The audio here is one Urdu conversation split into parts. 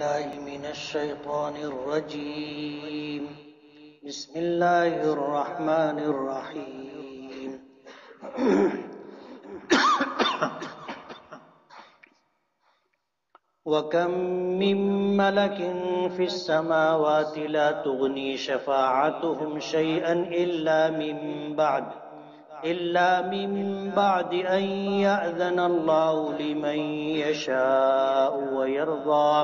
بالله من الشيطان الرجيم. بسم الله الرحمن الرحيم. وكم من ملك في السماوات لا تغني شفاعتهم شيئا إلا من بعد أن يأذن الله لمن يشاء ويرضى.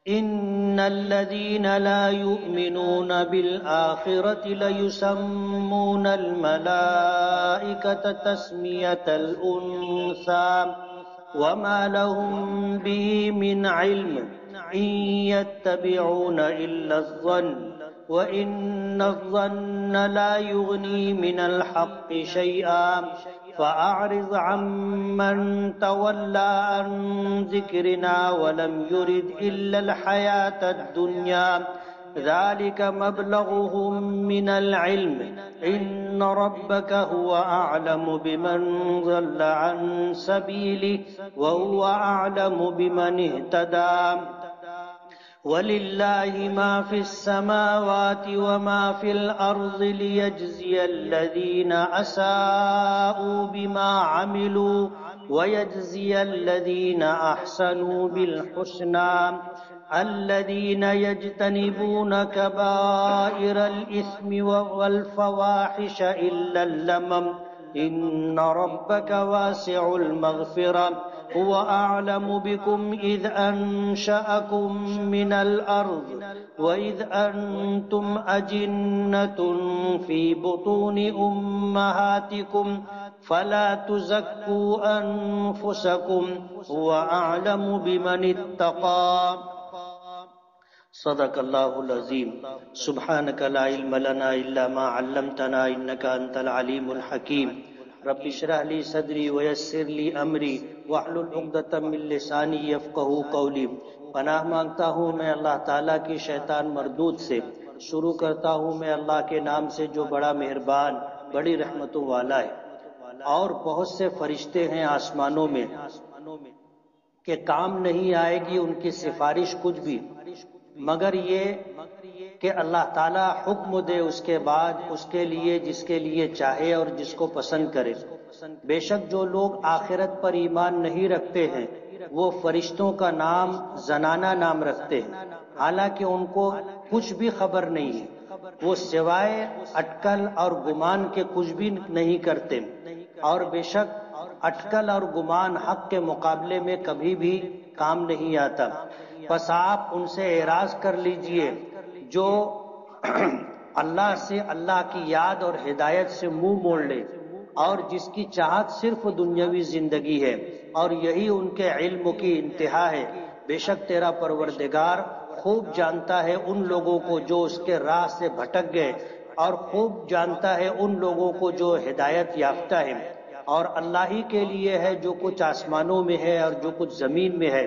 إن الذين لا يؤمنون بالآخرة ليسمون الملائكة تسمية الأنثى وما لهم به من علم إن يتبعون إلا الظن وإن الظن لا يغني من الحق شيئا فأعرض عمن تولى عن ذكرنا ولم يرد إلا الحياة الدنيا ذلك مبلغهم من العلم إن ربك هو أعلم بمن ضل عن سبيله وهو أعلم بمن اهتدى. ولله ما في السماوات وما في الأرض ليجزي الذين أساءوا بما عملوا ويجزي الذين أحسنوا بالحسنى الذين يجتنبون كبائر الإثم والفواحش إلا اللمم إن ربك واسع المغفرة هو أعلم بكم إذ أنشأكم من الأرض وإذ أنتم أجنة في بطون أمهاتكم فلا تزكوا أنفسكم هو أعلم بمن اتقى. صدق اللہ العظیم. سبحانک لا علم لنا الا ما علمتنا انک انت العلیم الحکیم. رب اشرح لی صدری ویسر لی امری واحلل عقدۃ من لسانی یفقہوا قولی. پناہ مانگتا ہوں میں اللہ تعالیٰ کی شیطان مردود سے. شروع کرتا ہوں میں اللہ کے نام سے جو بڑا مہربان بڑی رحمتوں والا ہے. اور بہت سے فرشتے ہیں آسمانوں میں کہ کام نہیں آئے گی ان کی سفارش کچھ بھی مگر یہ کہ اللہ تعالیٰ حکم دے اس کے بعد اس کے لیے جس کے لیے چاہے اور جس کو پسند کرے. بے شک جو لوگ آخرت پر ایمان نہیں رکھتے ہیں وہ فرشتوں کا نام زنانہ نام رکھتے ہیں حالانکہ ان کو کچھ بھی خبر نہیں ہے. وہ سوائے اٹکل اور گمان کے کچھ بھی نہیں کرتے اور بے شک اٹکل اور گمان حق کے مقابلے میں کبھی بھی کام نہیں آتا. بس آپ ان سے اعراض کر لیجئے جو اللہ سے اللہ کی یاد اور ہدایت سے منہ موڑ لے اور جس کی چاہت صرف دنیاوی زندگی ہے اور یہی ان کے علم کی انتہا ہے. بے شک تیرا پروردگار خوب جانتا ہے ان لوگوں کو جو اس کے راہ سے بھٹک گئے اور خوب جانتا ہے ان لوگوں کو جو ہدایت یافتہ ہے. اور اللہ ہی کے لیے ہے جو کچھ آسمانوں میں ہے اور جو کچھ زمین میں ہے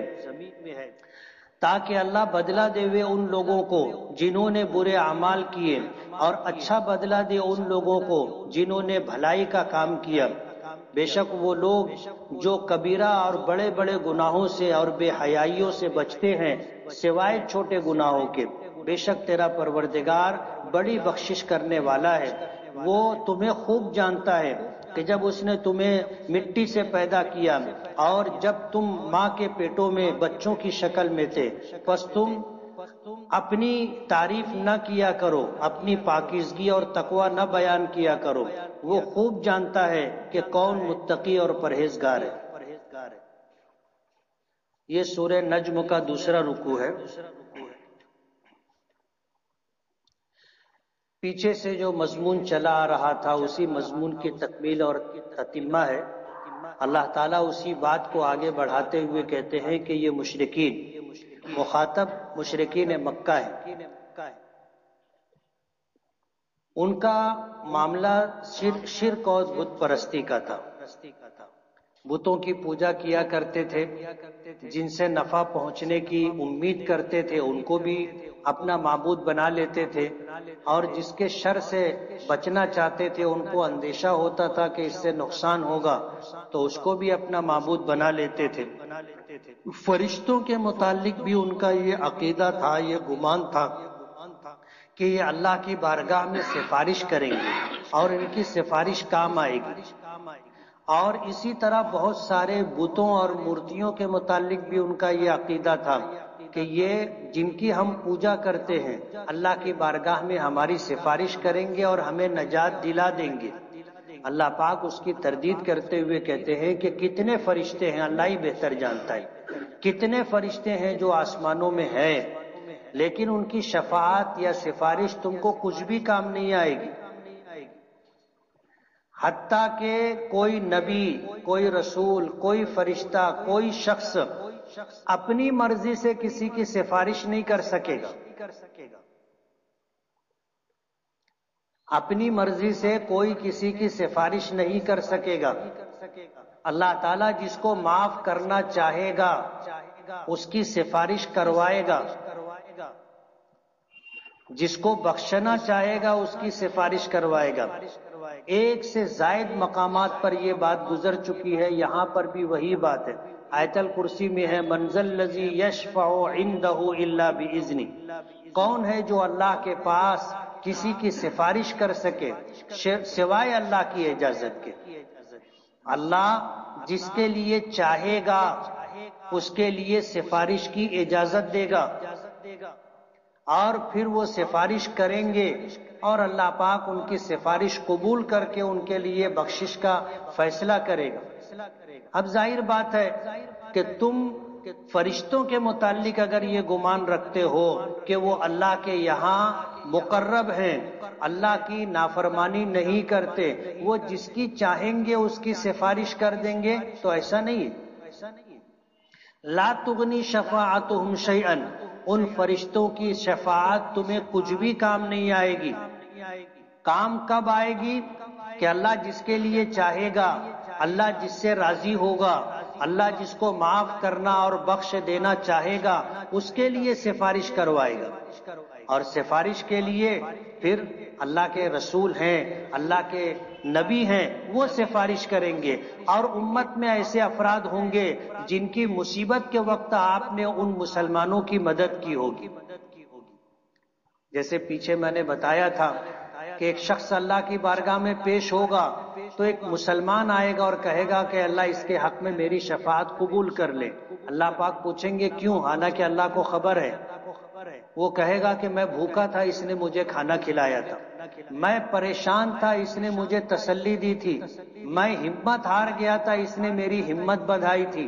تاکہ اللہ بدلہ دے ان لوگوں کو جنہوں نے برے اعمال کیے اور اچھا بدلہ دے ان لوگوں کو جنہوں نے بھلائی کا کام کیا. بے شک وہ لوگ جو کبیرہ اور بڑے بڑے گناہوں سے اور بے حیائیوں سے بچتے ہیں سوائے چھوٹے گناہوں کے. بے شک تیرا پروردگار بڑی بخشش کرنے والا ہے. وہ تمہیں خوب جانتا ہے کہ جب اس نے تمہیں مٹی سے پیدا کیا اور جب تم ماں کے پیٹوں میں بچوں کی شکل میں تھے پس تم اپنی تعریف نہ کیا کرو اپنی پاکیزگی اور تقوی نہ بیان کیا کرو. وہ خوب جانتا ہے کہ کون متقی اور پرہیزگار ہے. یہ سورہ نجم کا دوسرا رکوع ہے. پیچھے سے جو مضمون چلا آ رہا تھا اسی مضمون کی تکمیل اور تتمہ ہے. اللہ تعالیٰ اسی بات کو آگے بڑھاتے ہوئے کہتے ہیں کہ یہ مشرکین مخاطب مشرکین مکہ ہے. ان کا معاملہ شرک اور بت پرستی کا تھا. بتوں کی پوجا کیا کرتے تھے، جن سے نفع پہنچنے کی امید کرتے تھے ان کو بھی اپنا معبود بنا لیتے تھے، اور جس کے شر سے بچنا چاہتے تھے، ان کو اندیشہ ہوتا تھا کہ اس سے نقصان ہوگا، تو اس کو بھی اپنا معبود بنا لیتے تھے۔ فرشتوں کے متعلق بھی ان کا یہ عقیدہ تھا، یہ گمان تھا کہ یہ اللہ کی بارگاہ میں سفارش کریں گے اور ان کی سفارش کام آئے گی۔ اور اسی طرح بہت سارے بتوں اور مورتیوں کے متعلق بھی ان کا یہ عقیدہ تھا کہ یہ جن کی ہم پوجا کرتے ہیں اللہ کی بارگاہ میں ہماری سفارش کریں گے اور ہمیں نجات دلا دیں گے۔ اللہ پاک اس کی تردید کرتے ہوئے کہتے ہیں کہ کتنے فرشتے ہیں، اللہ ہی بہتر جانتا ہے، کتنے فرشتے ہیں جو آسمانوں میں ہیں، لیکن ان کی شفاعت یا سفارش تم کو کچھ بھی کام نہیں آئے گی۔ حتیٰ کہ کوئی نبی، کوئی رسول، کوئی فرشتہ، کوئی شخص اپنی مرضی سے کسی کی سفارش نہیں کر سکے گا۔ اپنی مرضی سے کوئی کسی کی سفارش نہیں کر سکے گا۔ اللہ تعالیٰ جس کو معاف کرنا چاہے گا اس کی سفارش کروائے گا، جس کو بخشنا چاہے گا اس کی سفارش کروائے گا۔ ایک سے زائد مقامات پر یہ بات گزر چکی ہے، یہاں پر بھی وہی بات ہے۔ آیت الکرسی میں ہے من ذا الذی یشفع عندہ الا باذنہ، کون ہے جو اللہ کے پاس کسی کی سفارش کر سکے سوائے اللہ کی اجازت کے؟ اللہ جس کے لیے چاہے گا اس کے لیے سفارش کی اجازت دے گا، اور پھر وہ سفارش کریں گے اور اللہ پاک ان کی سفارش قبول کر کے ان کے لیے بخشش کا فیصلہ کرے گا۔ اب ظاہر بات ہے کہ تم فرشتوں کے متعلق اگر یہ گمان رکھتے ہو کہ وہ اللہ کے یہاں مقرب ہیں، اللہ کی نافرمانی نہیں کرتے، وہ جس کی چاہیں گے اس کی سفارش کر دیں گے، تو ایسا نہیں ہے۔ لا تغنی شفاعتہم شیئا، ان فرشتوں کی شفاعت تمہیں کچھ بھی کام نہیں آئے گی۔ کام کب آئے گی؟ کہ اللہ جس کے لیے چاہے گا، اللہ جس سے راضی ہوگا، اللہ جس کو معاف کرنا اور بخش دینا چاہے گا اس کے لیے سفارش کروائے گا۔ اور سفارش کے لیے پھر اللہ کے رسول ہیں، اللہ کے نبی ہیں، وہ سفارش کریں گے، اور امت میں ایسے افراد ہوں گے جن کی مصیبت کے وقت آپ نے ان مسلمانوں کی مدد کی ہوگی۔ جیسے پیچھے میں نے بتایا تھا کہ ایک شخص اللہ کی بارگاہ میں پیش ہوگا تو ایک مسلمان آئے گا اور کہے گا کہ اللہ اس کے حق میں میری شفاعت قبول کر لے۔ اللہ پاک پوچھیں گے کیوں؟ حالانکہ اللہ کو خبر ہے۔ وہ کہے گا کہ میں بھوکا تھا، اس نے مجھے کھانا کھلایا تھا، میں پریشان تھا، اس نے مجھے تسلی دی تھی، میں ہمت ہار گیا تھا، اس نے میری ہمت بڑھائی تھی،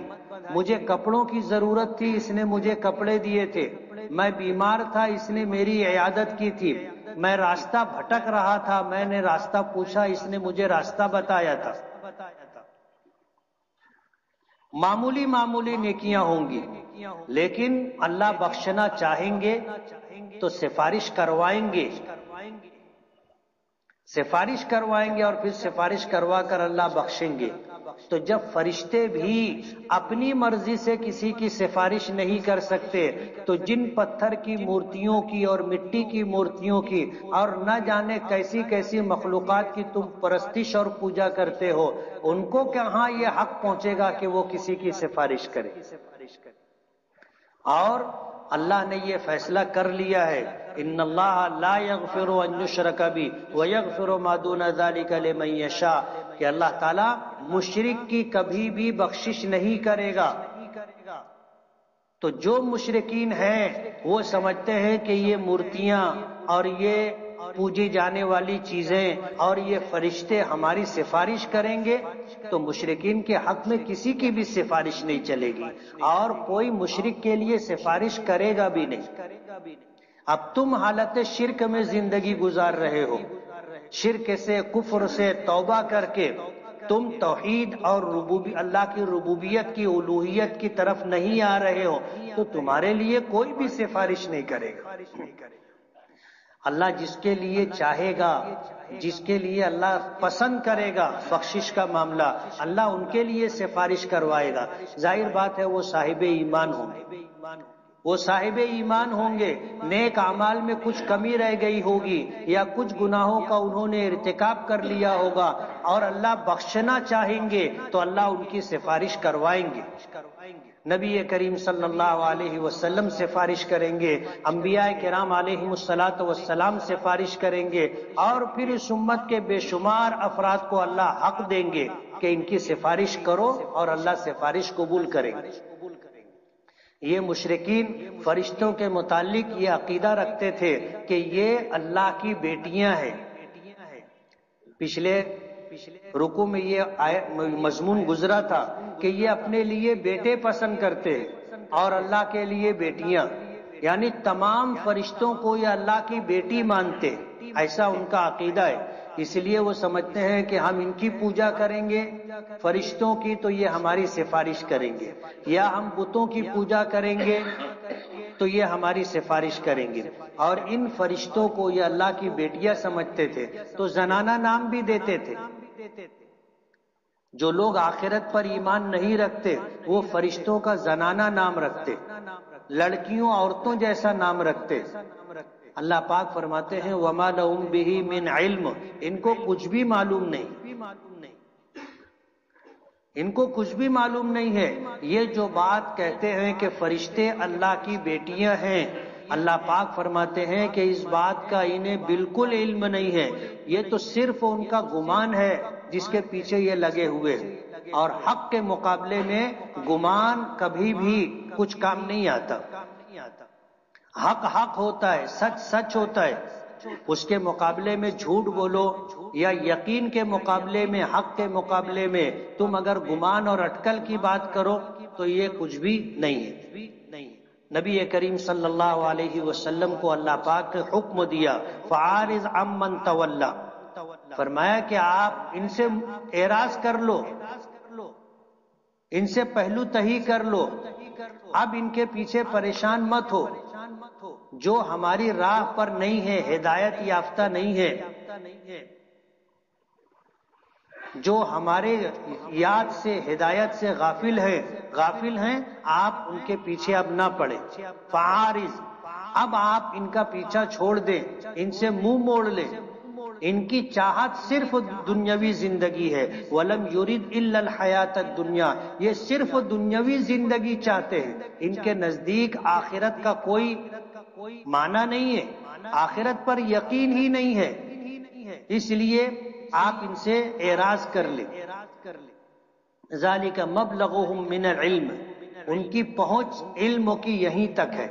مجھے کپڑوں کی ضرورت تھی، اس نے مجھے کپڑے دیے تھے، میں بیمار تھا، اس نے میری عیادت کی تھی، میں راستہ بھٹک رہا تھا، میں نے راستہ پوچھا، اس نے مجھے راستہ بتایا تھا۔ معمولی معمولی نیکیاں ہوں گی، لیکن اللہ بخشنا چاہیں گے تو سفارش کروائیں گے، سفارش کروائیں گے، اور پھر سفارش کروا کر اللہ بخشیں گے۔ تو جب فرشتے بھی اپنی مرضی سے کسی کی سفارش نہیں کر سکتے تو جن پتھر کی مورتیوں کی اور مٹی کی مورتیوں کی اور نہ جانے کیسی کیسی مخلوقات کی تم پرستش اور پوجا کرتے ہو، ان کو کہاں یہ حق پہنچے گا کہ وہ کسی کی سفارش کرے؟ اور اللہ نے یہ فیصلہ کر لیا ہے ان اللہ لا یغفر ان یشرک بہ ویغفر ما دون ذلک لمن یشاء، کہ اللہ تعالی مشرک کی کبھی بھی بخشش نہیں کرے گا۔ تو جو مشرکین ہیں وہ سمجھتے ہیں کہ یہ مورتیاں اور یہ پوجی جانے والی چیزیں اور یہ فرشتے ہماری سفارش کریں گے، تو مشرکین کے حق میں کسی کی بھی سفارش نہیں چلے گی، اور کوئی مشرک کے لیے سفارش کرے گا بھی نہیں۔ اب تم حالت شرک میں زندگی گزار رہے ہو، شرک سے، کفر سے توبہ کر کے تم توحید اور اللہ کی ربوبیت کی الوہیت کی طرف نہیں آ رہے ہو، تو تمہارے لیے کوئی بھی سفارش نہیں کرے گا۔ اللہ جس کے لیے چاہے گا، جس کے لیے اللہ پسند کرے گا بخشش کا معاملہ، اللہ ان کے لیے سفارش کروائے گا۔ ظاہر بات ہے وہ صاحب ایمان ہوں گے، وہ صاحب ایمان ہوں گے، نیک اعمال میں کچھ کمی رہ گئی ہوگی یا کچھ گناہوں کا انہوں نے ارتکاب کر لیا ہوگا اور اللہ بخشنا چاہیں گے تو اللہ ان کی سفارش کروائیں گے۔ نبی کریم صلی اللہ علیہ وسلم سفارش کریں گے، انبیاء کرام علیہم الصلاۃ والسلام سفارش کریں گے، اور پھر اس امت کے بے شمار افراد کو اللہ حق دیں گے کہ ان کی سفارش کرو، اور اللہ سفارش قبول کریں گے۔ یہ مشرکین فرشتوں کے متعلق یہ عقیدہ رکھتے تھے کہ یہ اللہ کی بیٹیاں ہیں۔ پچھلے رکوع میں یہ مضمون گزرا تھا کہ یہ اپنے لیے بیٹے پسند کرتے ہیں اور اللہ کے لیے بیٹیاں، یعنی تمام فرشتوں کو یہ اللہ کی بیٹی مانتے، ایسا ان کا عقیدہ ہے۔ اس لیے وہ سمجھتے ہیں کہ ہم ان کی پوجا کریں گے فرشتوں کی تو یہ ہماری سفارش کریں گے، یا ہم بتوں کی پوجا کریں گے تو یہ ہماری سفارش کریں گے، اور ان فرشتوں کو یہ اللہ کی بیٹیاں سمجھتے تھے تو زنانہ نام بھی دیتے تھے۔ جو لوگ آخرت پر ایمان نہیں رکھتے وہ فرشتوں کا زنانہ نام رکھتے، لڑکیوں عورتوں جیسا نام رکھتے۔ اللہ پاک فرماتے ہیں وَمَا لَهُم بِهِ مِنْ عِلْمٍ، ان کو کچھ بھی معلوم نہیں، ان کو کچھ بھی معلوم نہیں ہے۔ یہ جو بات کہتے ہیں کہ فرشتے اللہ کی بیٹیاں ہیں، اللہ پاک فرماتے ہیں کہ اس بات کا انہیں بالکل علم نہیں ہے، یہ تو صرف ان کا گمان ہے جس کے پیچھے یہ لگے ہوئے ہیں، اور حق کے مقابلے میں گمان کبھی بھی کچھ کام نہیں آتا۔ حق حق ہوتا ہے، سچ سچ ہوتا ہے، اس کے مقابلے میں جھوٹ بولو یا یقین کے مقابلے میں، حق کے مقابلے میں تم اگر گمان اور اٹکل کی بات کرو تو یہ کچھ بھی نہیں ہے۔ نبی کریم صلی اللہ علیہ وسلم کو اللہ پاک نے حکم دیا فَعَارِضْ عَمَّنْ تَوَلَّى، فرمایا کہ آپ ان سے اعراض کر لو، ان سے پہلو تہی کر لو، اب ان کے پیچھے پریشان مت ہو۔ جو ہماری راہ پر نہیں ہے، ہدایت یافتہ نہیں ہے، جو ہمارے یاد سے ہدایت سے غافل ہیں، آپ ان کے پیچھے اب نہ پڑے۔ فعارض، اب آپ ان کا پیچھا چھوڑ دیں، ان سے منہ موڑ لیں۔ ان کی چاہت صرف دنیاوی زندگی ہے، وَلَمْ يُرِدْ إِلَّا الْحَيَاةَ الدُّنْيَا، یہ صرف دنیاوی زندگی چاہتے ہیں، ان کے نزدیک آخرت کا کوئی معنی نہیں ہے، آخرت پر یقین ہی نہیں ہے، اس لیے آپ ان سے اعراض کر لیں۔ ذَلِكَ مَبْلَغُهُم مِّنَ الْعِلْمِ، ان کی پہنچ علم کی یہیں تک ہے،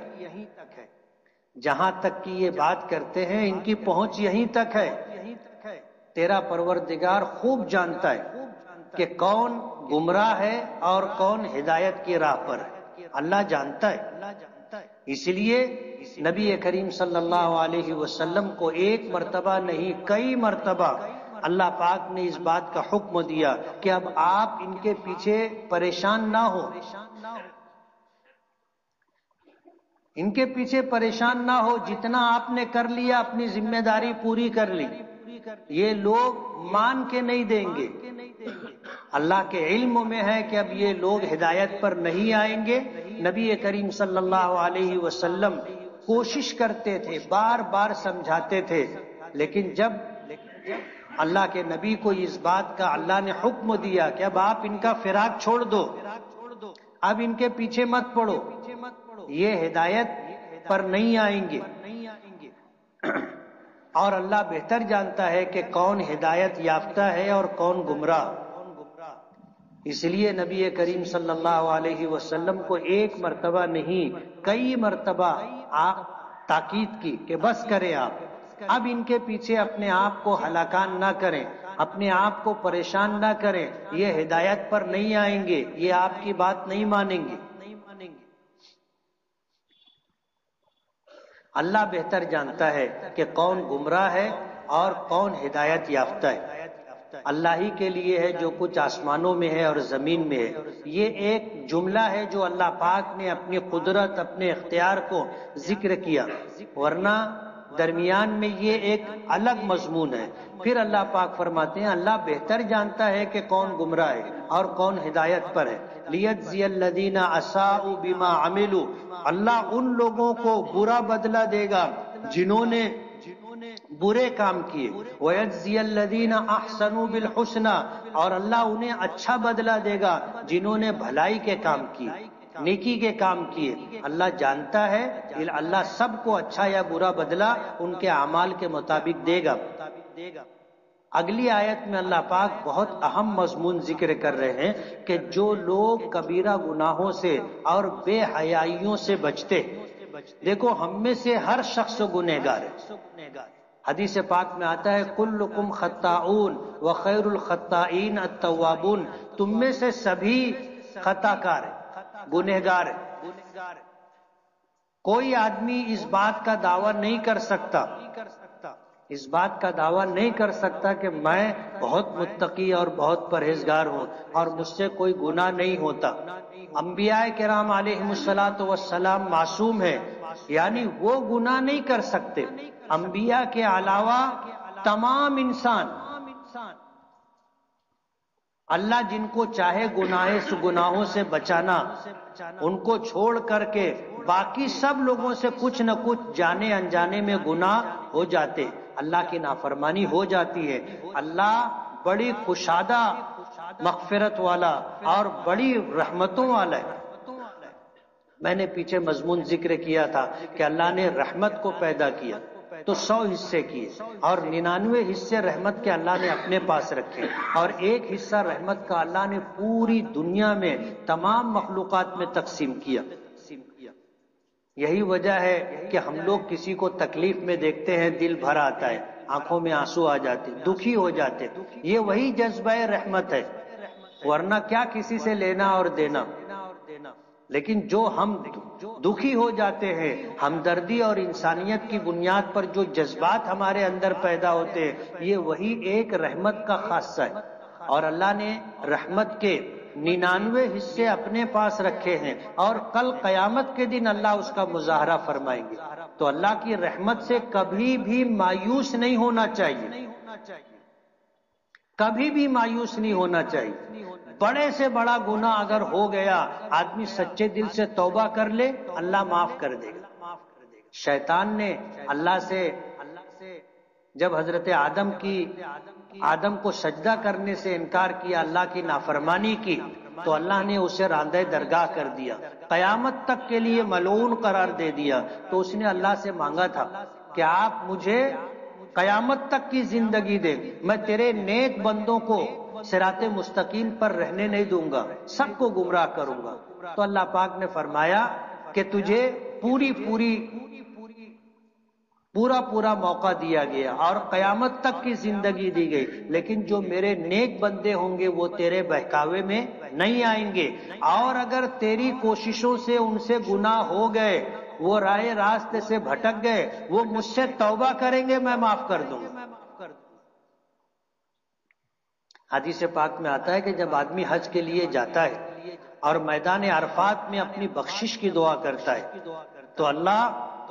جہاں تک کہ یہ بات کرتے ہیں ان کی پہنچ یہیں تک ہے۔ تیرا پروردگار خوب جانتا ہے کہ کون گمراہ ہے اور کون ہدایت کی راہ پر ہے، اللہ جانتا ہے۔ اس لیے نبی کریم صلی اللہ علیہ وسلم کو ایک مرتبہ نہیں کئی مرتبہ اللہ پاک نے اس بات کا حکم دیا کہ اب آپ ان کے پیچھے پریشان نہ ہو، ان کے پیچھے پریشان نہ ہو، جتنا آپ نے کر لیا اپنی ذمہ داری پوری کر لی، یہ لوگ مان کے نہیں دیں گے۔ اللہ کے علم میں ہے کہ اب یہ لوگ ہدایت پر نہیں آئیں گے۔ نبی کریم صلی اللہ علیہ وسلم کوشش کرتے تھے، بار بار سمجھاتے تھے، لیکن جب اللہ کے نبی کو اس بات کا اللہ نے حکم دیا کہ اب آپ ان کا فراق چھوڑ دو، اب ان کے پیچھے مت پڑو، یہ ہدایت پر نہیں آئیں گے، اور اللہ بہتر جانتا ہے کہ کون ہدایت یافتہ ہے اور کون گمراہ۔ اس لیے نبی کریم صلی اللہ علیہ وسلم کو ایک مرتبہ نہیں کئی مرتبہ تاکید کی کہ بس کریں آپ، اب ان کے پیچھے اپنے آپ کو ہلاکان نہ کریں، اپنے آپ کو پریشان نہ کریں، یہ ہدایت پر نہیں آئیں گے، یہ آپ کی بات نہیں مانیں گے۔ اللہ بہتر جانتا ہے کہ کون گمراہ ہے اور کون ہدایت یافتہ ہے۔ اللہ ہی کے لیے ہے جو کچھ آسمانوں میں ہے اور زمین میں ہے۔ یہ ایک جملہ ہے جو اللہ پاک نے اپنی قدرت، اپنے اختیار کو ذکر کیا، ورنہ درمیان میں یہ ایک الگ مضمون ہے۔ پھر اللہ پاک فرماتے ہیں اللہ بہتر جانتا ہے کہ کون گمراہ ہے اور کون ہدایت پر ہے۔ لیجزی الذین اساءوا بما عملوا، اللہ ان لوگوں کو برا بدلہ دے گا جنہوں نے برے کام کیے، وَيَجْزِيَ الَّذِينَ أَحْسَنُوا بِالْحُسْنَى، اور اللہ انہیں اچھا بدلہ دے گا جنہوں نے بھلائی کے کام کیے، نیکی کے کام کیے۔ اللہ جانتا ہے، اللہ سب کو اچھا یا برا بدلہ ان کے اعمال کے مطابق دے گا۔ اگلی آیت میں اللہ پاک بہت اہم مضمون ذکر کر رہے ہیں کہ جو لوگ کبیرہ گناہوں سے اور بے حیائیوں سے بچتے، دیکھو ہم میں سے ہر شخص گنہگار ہے۔ حدیث پاک میں آتا ہے کلکم خطاؤن وخیر الخطائین التوابون، تم میں سے سبھی خطا کار ہیں، گنہگار ہیں۔ کوئی آدمی اس بات کا دعویٰ نہیں کر سکتا، اس بات کا دعویٰ نہیں کر سکتا کہ میں بہت متقی اور بہت پرہیزگار ہوں اور مجھ سے کوئی گناہ نہیں ہوتا۔ انبیاء کرام علیہم السلام معصوم ہے، یعنی وہ گناہ نہیں کر سکتے۔ انبیاء کے علاوہ تمام انسان، اللہ جن کو چاہے گناہوں سے بچانا، ان کو چھوڑ کر کے باقی سب لوگوں سے کچھ نہ کچھ جانے انجانے میں گناہ ہو جاتے، اللہ کی نافرمانی ہو جاتی ہے۔ اللہ بڑی کشادہ مغفرت والا اور بڑی رحمتوں والا ہے۔ میں نے پیچھے مضمون ذکر کیا تھا کہ اللہ نے رحمت کو پیدا کیا تو 100 حصے کیے، اور 99 حصے رحمت کے اللہ نے اپنے پاس رکھے، اور ایک حصہ رحمت کا اللہ نے پوری دنیا میں تمام مخلوقات میں تقسیم کیا۔ یہی وجہ ہے کہ ہم لوگ کسی کو تکلیف میں دیکھتے ہیں دل بھر آتا ہے، آنکھوں میں آنسو آ جاتے، دکھی ہو جاتے، یہ وہی جذبہ رحمت ہے، ورنہ کیا کسی سے لینا اور دینا۔ لیکن جو ہم دکھی ہو جاتے ہیں، ہمدردی اور انسانیت کی بنیاد پر جو جذبات ہمارے اندر پیدا ہوتے ہیں، یہ وہی ایک رحمت کا خاصہ ہے، اور اللہ نے رحمت کے 99 حصے اپنے پاس رکھے ہیں، اور کل قیامت کے دن اللہ اس کا مظاہرہ فرمائیں گے۔ تو اللہ کی رحمت سے کبھی بھی مایوس نہیں ہونا چاہیے، کبھی بھی مایوس نہیں ہونا چاہیے۔ بڑے سے بڑا گناہ اگر ہو گیا، آدمی سچے دل سے توبہ کر لے، اللہ معاف کر دے گا۔ شیطان نے اللہ سے جب حضرت آدم کو سجدہ کرنے سے انکار کیا، اللہ کی نافرمانی کی، تو اللہ نے اسے راندہ درگاہ کر دیا، قیامت تک کے لیے ملعون قرار دے دیا۔ تو اس نے اللہ سے مانگا تھا کہ آپ مجھے قیامت تک کی زندگی دے، میں تیرے نیک بندوں کو صراط مستقیم پر رہنے نہیں دوں گا، سب کو گمراہ کروں گا۔ تو اللہ پاک نے فرمایا کہ تجھے پورا موقع دیا گیا اور قیامت تک کی زندگی دی گئی، لیکن جو میرے نیک بندے ہوں گے وہ تیرے بہکاوے میں نہیں آئیں گے، اور اگر تیری کوششوں سے ان سے گناہ ہو گئے، وہ رائے راستے سے بھٹک گئے، وہ مجھ سے توبہ کریں گے، میں معاف کر دوں گا۔ حدیث پاک میں آتا ہے کہ جب آدمی حج کے لیے جاتا ہے اور میدان عرفات میں اپنی بخشش کی دعا کرتا ہے تو اللہ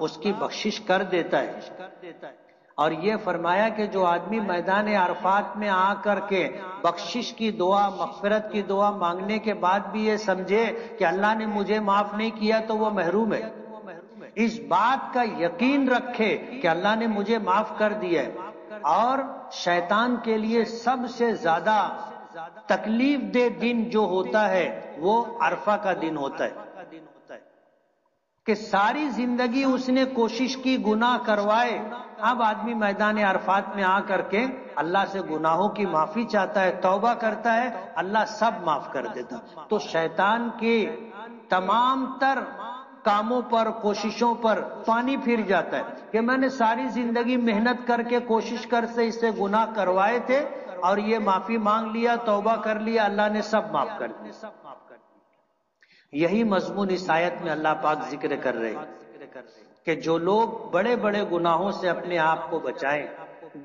اس کی بخشش کر دیتا ہے، اور یہ فرمایا کہ جو آدمی میدان عرفات میں آ کر کے بخشش کی دعا، مغفرت کی دعا مانگنے کے بعد بھی یہ سمجھے کہ اللہ نے مجھے معاف نہیں کیا تو وہ محروم ہے، اس بات کا یقین رکھے کہ اللہ نے مجھے معاف کر دیا ہے۔ اور شیطان کے لیے سب سے زیادہ تکلیف دہ دن جو ہوتا ہے وہ عرفہ کا دن ہوتا ہے، کہ ساری زندگی اس نے کوشش کی گناہ کروائے، اب آدمی میدان عرفات میں آ کر کے اللہ سے گناہوں کی معافی چاہتا ہے، توبہ کرتا ہے، اللہ سب معاف کر دیتا۔ تو شیطان کے تمام تر کاموں پر، کوششوں پر پانی پھر جاتا ہے کہ میں نے ساری زندگی محنت کر کے کوشش کر سے اس سے گناہ کروائے تھے، اور یہ معافی مانگ لیا، توبہ کر لیا، اللہ نے سب معاف کر دیا۔ یہی مضمون اس آیت میں اللہ پاک ذکر کر رہے ہیں کہ جو لوگ بڑے بڑے گناہوں سے اپنے آپ کو بچائیں،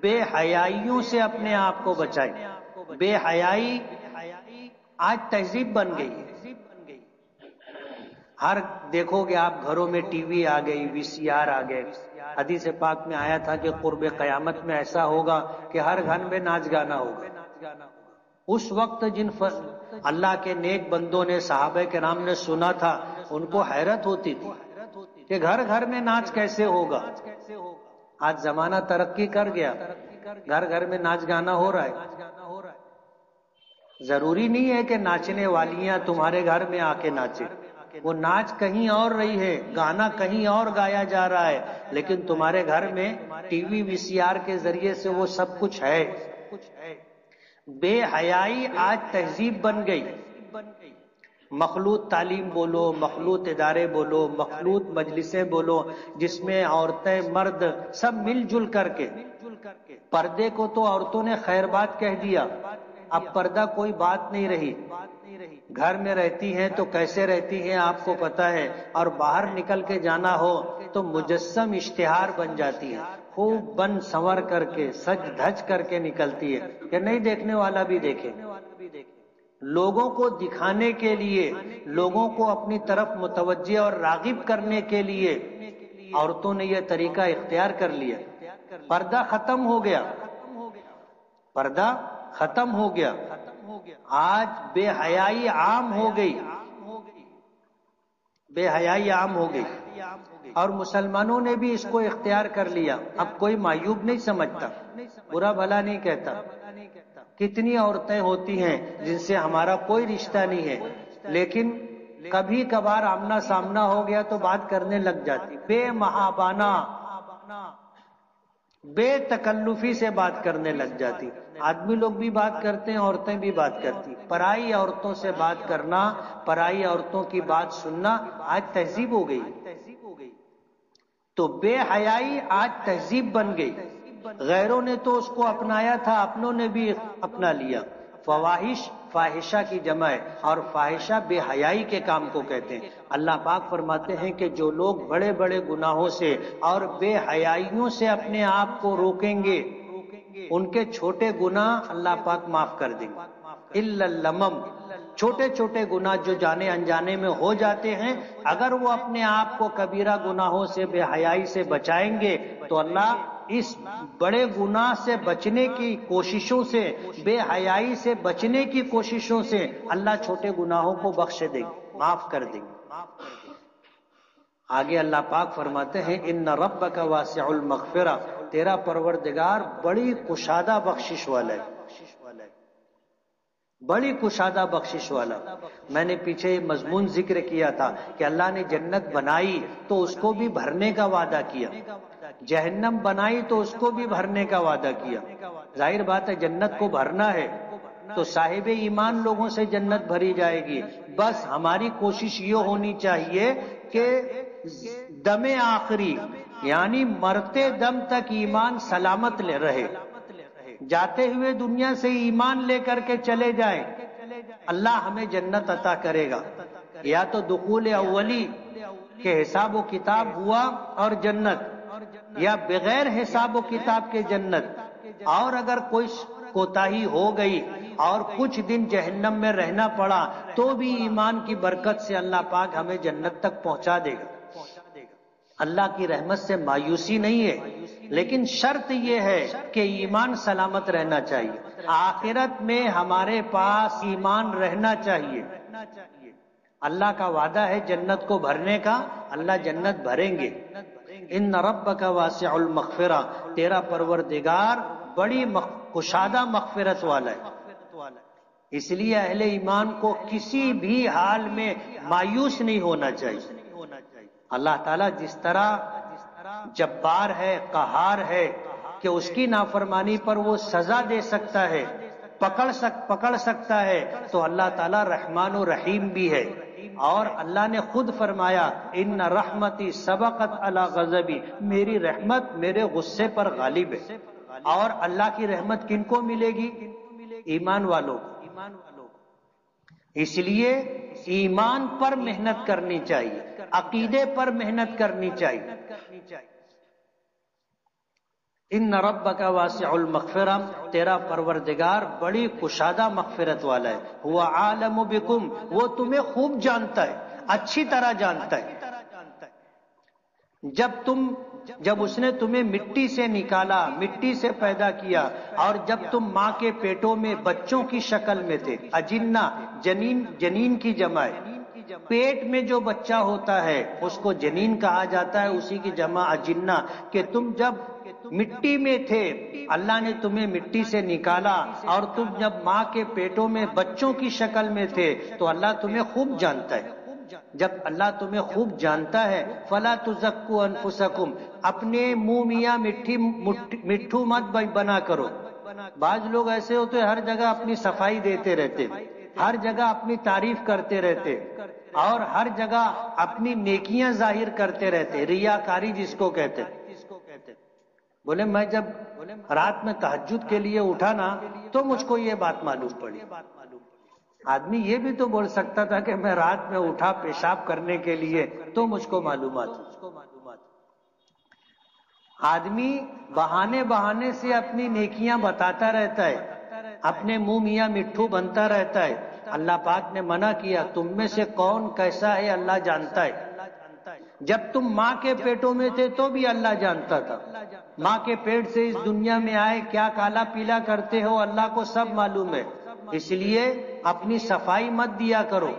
بے حیائیوں سے اپنے آپ کو بچائیں۔ بے حیائی آج تہذیب بن گئی ہے، ہر دیکھو گے آپ گھروں میں ٹی وی آ گئی، وی سی آر آ گئے، حدیث پاک میں آیا تھا کہ قرب قیامت میں ایسا ہوگا کہ ہر گھر میں ناچ گانا ہوگا. اس وقت جن اللہ کے نیک بندوں نے صحابہ کرام نے سنا تھا ان کو حیرت ہوتی تھی کہ گھر گھر میں ناچ کیسے ہوگا. آج زمانہ ترقی کر گیا، گھر گھر میں ناچ گانا ہو رہا ہے. ضروری نہیں ہے کہ ناچنے والیاں تمہارے گھر میں آ کے ناچے، وہ ناچ کہیں اور رہی ہے، گانا کہیں اور گایا جا رہا ہے، لیکن تمہارے گھر میں ٹی وی وی سی آر کے ذریعے سے وہ سب کچھ ہے. بے حیائی آج تہذیب بن گئی. مخلوط تعلیم بولو، مخلوط ادارے بولو، مخلوط مجلسیں بولو، جس میں عورتیں مرد سب مل جل کر کے. پردے کو تو عورتوں نے خیر بات کہہ دیا، اب پردہ کوئی بات نہیں رہی. گھر میں رہتی ہیں تو کیسے رہتی ہیں آپ کو پتا ہے، اور باہر نکل کے جانا ہو تو مجسم اشتہار بن جاتی ہے، خوب بن سنور کر کے سج دھج کر کے نکلتی ہے کہ نہیں دیکھنے والا بھی دیکھے. لوگوں کو دکھانے کے لیے، لوگوں کو اپنی طرف متوجہ اور راغب کرنے کے لیے عورتوں نے یہ طریقہ اختیار کر لیا. پردہ ختم ہو گیا، پردہ ختم ہو گیا. آج بے حیائی عام ہو گئی، بے حیائی عام ہو گئی، اور مسلمانوں نے بھی اس کو اختیار کر لیا. اب کوئی معیوب نہیں سمجھتا، برا بھلا نہیں کہتا. کتنی عورتیں ہوتی ہیں جن سے ہمارا کوئی رشتہ نہیں ہے، لیکن کبھی کبھار آمنا سامنا ہو گیا تو بات کرنے لگ جاتی، بے محابانہ بے تکلفی سے بات کرنے لگ جاتی. آدمی لوگ بھی بات کرتے ہیں، عورتیں بھی بات کرتی. پرائی عورتوں سے بات کرنا، پرائی عورتوں کی بات سننا آج تہذیب ہو گئی. تو بے حیائی آج تہذیب بن گئی. غیروں نے تو اس کو اپنایا تھا، اپنوں نے بھی اپنا لیا. فواحش فاحشہ کی جمع ہے، اور فاحشہ بے حیائی کے کام کو کہتے ہیں. اللہ پاک فرماتے ہیں کہ جو لوگ بڑے بڑے گناہوں سے اور بے حیائیوں سے اپنے آپ کو روکیں گے، ان کے چھوٹے گناہ اللہ پاک معاف کر دیں گے. الا اللمم، چھوٹے چھوٹے گناہ جو جانے انجانے میں ہو جاتے ہیں، اگر وہ اپنے آپ کو کبیرہ گناہوں سے بے حیائی سے بچائیں گے تو اللہ اس بڑے گناہ سے بچنے کی کوششوں سے، بے حیائی سے بچنے کی کوششوں سے اللہ چھوٹے گناہوں کو بخش دیں گے، معاف کر دیں گے. آگے اللہ پاک فرماتے ہیں ان ربک واسع المغفرہ، تیرا پروردگار بڑی کشادہ بخشش والا ہے، بڑی کشادہ بخشش والا. میں نے پیچھے مضمون ذکر کیا تھا کہ اللہ نے جنت بنائی تو اس کو بھی بھرنے کا وعدہ کیا، جہنم بنائی تو اس کو بھی بھرنے کا وعدہ کیا. ظاہر بات ہے جنت کو بھرنا ہے تو صاحب ایمان لوگوں سے جنت بھری جائے گی. بس ہماری کوشش یہ ہونی چاہیے کہ دم آخری یعنی مرتے دم تک ایمان سلامت لے رہے، جاتے ہوئے دنیا سے ایمان لے کر کے چلے جائیں. اللہ ہمیں جنت عطا کرے گا، یا تو دخول اولی کے حساب و کتاب ہوا اور جنت، یا بغیر حساب و کتاب کے جنت. اور اگر کوئی کوتاہی ہو گئی اور کچھ دن جہنم میں رہنا پڑا تو بھی ایمان کی برکت سے اللہ پاک ہمیں جنت تک پہنچا دے گا. اللہ کی رحمت سے مایوسی نہیں ہے، لیکن شرط یہ ہے کہ ایمان سلامت رہنا چاہیے. آخرت میں ہمارے پاس ایمان رہنا چاہیے. اللہ کا وعدہ ہے جنت کو بھرنے کا، اللہ جنت بھریں گے. ان ربک واسع المغفرہ، تیرا پروردگار بڑی کشادہ مغفرت والا ہے. اس لیے اہل ایمان کو کسی بھی حال میں مایوس نہیں ہونا چاہیے. اللہ تعالیٰ جس طرح جبار ہے، قہار ہے کہ اس کی نافرمانی پر وہ سزا دے سکتا ہے، پکڑ سکتا ہے، تو اللہ تعالیٰ رحمان و رحیم بھی ہے. اور اللہ نے خود فرمایا ان رحمتی سبقت علی غضبی، میری رحمت میرے غصے پر غالب ہے. اور اللہ کی رحمت کن کو ملے گی؟ ایمان والوں کو. اس لیے ایمان پر محنت کرنی چاہیے، عقیدے پر محنت کرنی چاہیے. ان ربک واسع المغفرہ، تیرا پروردگار بڑی کشادہ مغفرت والا ہے. هو عالم بکم، وہ تمہیں خوب جانتا ہے، اچھی طرح جانتا ہے. جب تم جب اس نے تمہیں مٹی سے نکالا، مٹی سے پیدا کیا، اور جب تم ماں کے پیٹوں میں بچوں کی شکل میں تھے، اجنہ جنین کی جمع ہے، پیٹ میں جو بچہ ہوتا ہے اس کو جنین کہا جاتا ہے، اسی کی جمع اجنہ، کہ تم جب مٹی میں تھے اللہ نے تمہیں مٹی سے نکالا، اور تم جب ماں کے پیٹوں میں بچوں کی شکل میں تھے تو اللہ تمہیں خوب جانتا ہے۔ جب اللہ تمہیں خوب جانتا ہے فلا تزکوا انفسکم، اپنے منہ میاں مٹھو مت بنا کرو۔ بعض لوگ ایسے ہوتے ہر جگہ اپنی صفائی دیتے رہتے، ہر جگہ اپنی تعریف کرتے رہتے، اور ہر جگہ اپنی نیکیاں ظاہر کرتے رہتے، ریاکاری جس کو کہتے۔ بولے میں جب رات میں تہجد کے لیے اٹھا نا تو مجھ کو یہ بات معلوم پڑی۔ آدمی یہ بھی تو بول سکتا تھا کہ میں رات میں اٹھا پیشاب کرنے کے لیے تو مجھ کو معلومات۔ آدمی بہانے سے اپنی نیکیاں بتاتا رہتا ہے، اپنے منہ میاں مٹھو بنتا رہتا ہے۔ اللہ پاک نے منع کیا، تم میں سے کون کیسا ہے اللہ جانتا ہے۔ جب تم ماں کے پیٹوں میں تھے تو بھی اللہ جانتا تھا، ماں کے پیٹ سے اس دنیا میں آئے کیا کالا پیلا کرتے ہو اللہ کو سب معلوم ہے۔ اس لیے اپنی صفائی مت دیا کرو،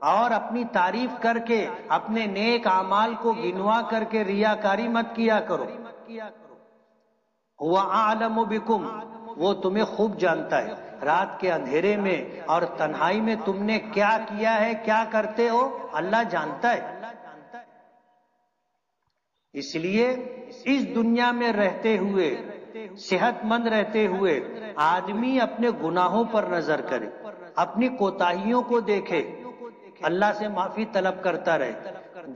اور اپنی تعریف کر کے اپنے نیک اعمال کو گنوا کر کے ریاکاری مت کیا کرو۔ هو اعلم بکم، وہ تمہیں خوب جانتا ہے، رات کے اندھیرے میں اور تنہائی میں تم نے کیا کیا ہے، کیا کرتے ہو، اللہ جانتا ہے۔ اس لیے اس دنیا میں رہتے ہوئے، صحت مند رہتے ہوئے، آدمی اپنے گناہوں پر نظر کرے، اپنی کوتاہیوں کو دیکھے، اللہ سے معافی طلب کرتا رہے۔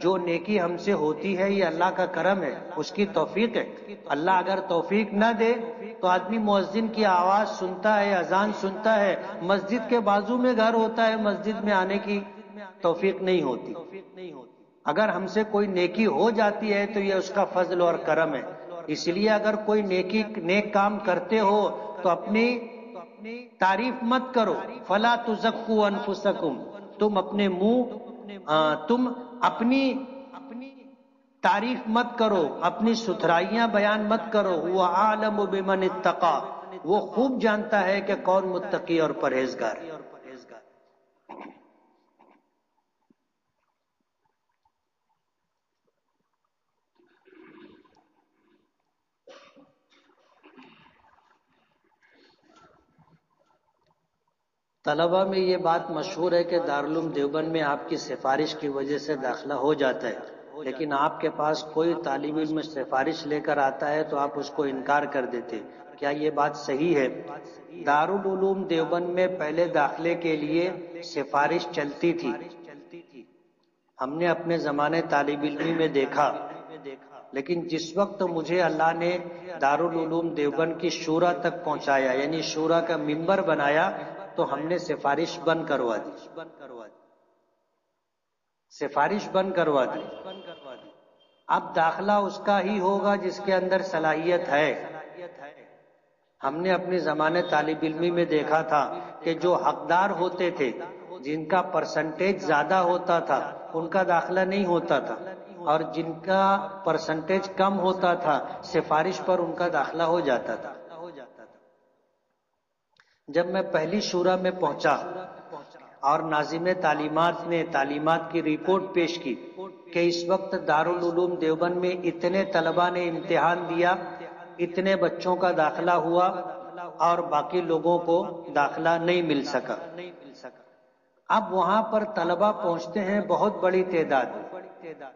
جو نیکی ہم سے ہوتی ہے یہ اللہ کا کرم ہے، اس کی توفیق ہے۔ اللہ اگر توفیق نہ دے تو آدمی مؤذن کی آواز سنتا ہے، اذان سنتا ہے، مسجد کے بازو میں گھر ہوتا ہے، مسجد میں آنے کی توفیق نہیں ہوتی۔ اگر ہم سے کوئی نیکی ہو جاتی ہے تو یہ اس کا فضل اور کرم ہے۔ اس لیے اگر کوئی نیک کام کرتے ہو تو اپنی تعریف مت کرو، فلا تزکوا انفسکم، تم اپنی تعریف مت کرو، اپنی ستھرائیاں بیان مت کرو۔ وہ عالم بمن اتقی، وہ خوب جانتا ہے کہ کون متقی اور پرہیزگار ہے۔ طلبہ میں یہ بات مشہور ہے کہ دارالعلوم دیوبند میں آپ کی سفارش کی وجہ سے داخلہ ہو جاتا ہے، لیکن آپ کے پاس کوئی طالب علم سفارش لے کر آتا ہے تو آپ اس کو انکار کر دیتے، کیا یہ بات صحیح ہے؟ دارالعلوم دیوبند میں پہلے داخلے کے لیے سفارش چلتی تھی، ہم نے اپنے زمانے طالب علمی میں دیکھا، لیکن جس وقت مجھے اللہ نے دارالعلوم دیوبند کی شورا تک پہنچایا، یعنی شورا کا ممبر بنایا، تو ہم نے سفارش بند کروا دی، سفارش بند کروا دی۔ اب داخلہ اس کا ہی ہوگا جس کے اندر صلاحیت ہے۔ ہم نے اپنے زمانے طالب علمی میں دیکھا تھا کہ جو حقدار ہوتے تھے، جن کا پرسنٹیج زیادہ ہوتا تھا ان کا داخلہ نہیں ہوتا تھا، اور جن کا پرسنٹیج کم ہوتا تھا سفارش پر ان کا داخلہ ہو جاتا تھا۔ جب میں پہلی شورا میں پہنچا اور ناظم تعلیمات نے تعلیمات کی رپورٹ پیش کی کہ اس وقت دارالعلوم دیوبند میں اتنے طلباء نے امتحان دیا، اتنے بچوں کا داخلہ ہوا اور باقی لوگوں کو داخلہ نہیں مل سکا۔ اب وہاں پر طلباء پہنچتے ہیں بہت بڑی تعداد،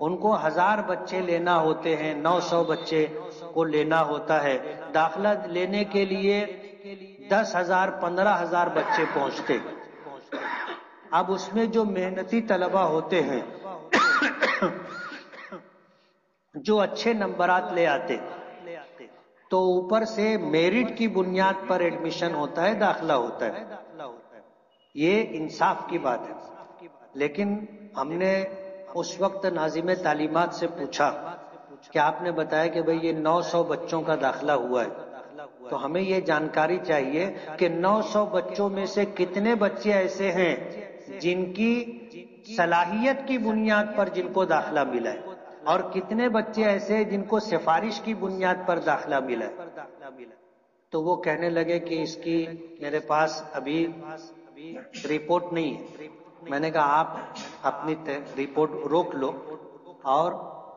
ان کو 1000 بچے لینا ہوتے ہیں، 900 بچے کو لینا ہوتا ہے، داخلہ لینے کے لیے 10,000 15,000 بچے پہنچتے۔ اب اس میں جو محنتی طلباء ہوتے ہیں جو اچھے نمبرات لے آتے تو اوپر سے میرٹ کی بنیاد پر ایڈمیشن ہوتا ہے، داخلہ ہوتا ہے، یہ انصاف کی بات ہے۔ لیکن ہم نے اس وقت ناظم تعلیمات سے پوچھا کہ آپ نے بتایا کہ بھئی یہ 900 بچوں کا داخلہ ہوا ہے، تو ہمیں یہ جانکاری چاہیے کہ 900 بچوں میں سے کتنے بچے ایسے ہیں جن کی صلاحیت کی بنیاد پر جن کو داخلہ ملا ہے۔ اور کتنے بچے ایسے جن کو سفارش کی بنیاد پر داخلہ ملا ہے؟ تو وہ کہنے لگے کہ اس کی میرے پاس ابھی رپورٹ نہیں ہے۔ میں نے کہا آپ اپنی رپورٹ روک لو اور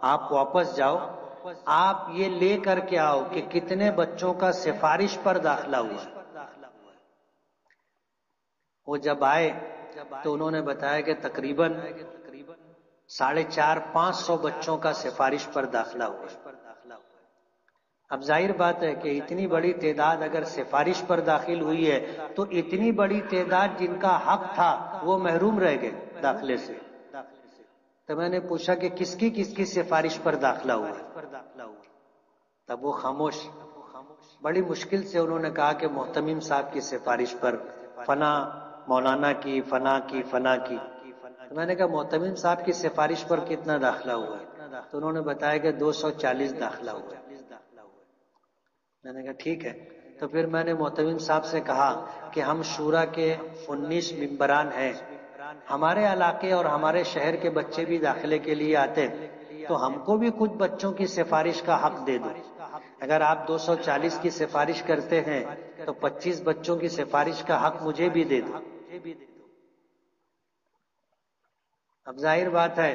آپ واپس جاؤ، آپ یہ لے کر کے آؤ کہ کتنے بچوں کا سفارش پر داخلہ ہوا ہے۔ وہ جب آئے تو انہوں نے بتایا کہ تقریباً 450-500 بچوں کا سفارش پر داخلہ ہوا ہے۔ اب ظاہر بات ہے کہ اتنی بڑی تعداد اگر سفارش پر داخل ہوئی ہے تو اتنی بڑی تعداد جن کا حق تھا وہ محروم رہ گئے داخلے سے۔ تو میں نے پوچھا کہ کس کی سفارش پر داخلہ ہوا ہے؟ تب وہ خاموش، بڑی مشکل سے انہوں نے کہا کہ محتمم صاحب کی سفارش پر فنا مولانا کی فنا کی فنا کی۔ تو میں نے کہا محتمم صاحب کی سفارش پر کتنا داخلہ ہوا ہے؟ تو انہوں نے بتایا کہ 240 داخلہ ہوا ہے۔ میں نے کہا ٹھیک ہے۔ تو پھر میں نے محتمم صاحب سے کہا کہ ہم شورا کے 19 ممبران ہیں، ہمارے علاقے اور ہمارے شہر کے بچے بھی داخلے کے لیے آتے، تو ہم کو بھی کچھ بچوں کی سفارش کا حق دے دو۔ اگر آپ 240 کی سفارش کرتے ہیں تو 25 بچوں کی سفارش کا حق مجھے بھی دے دو۔ اب ظاہر بات ہے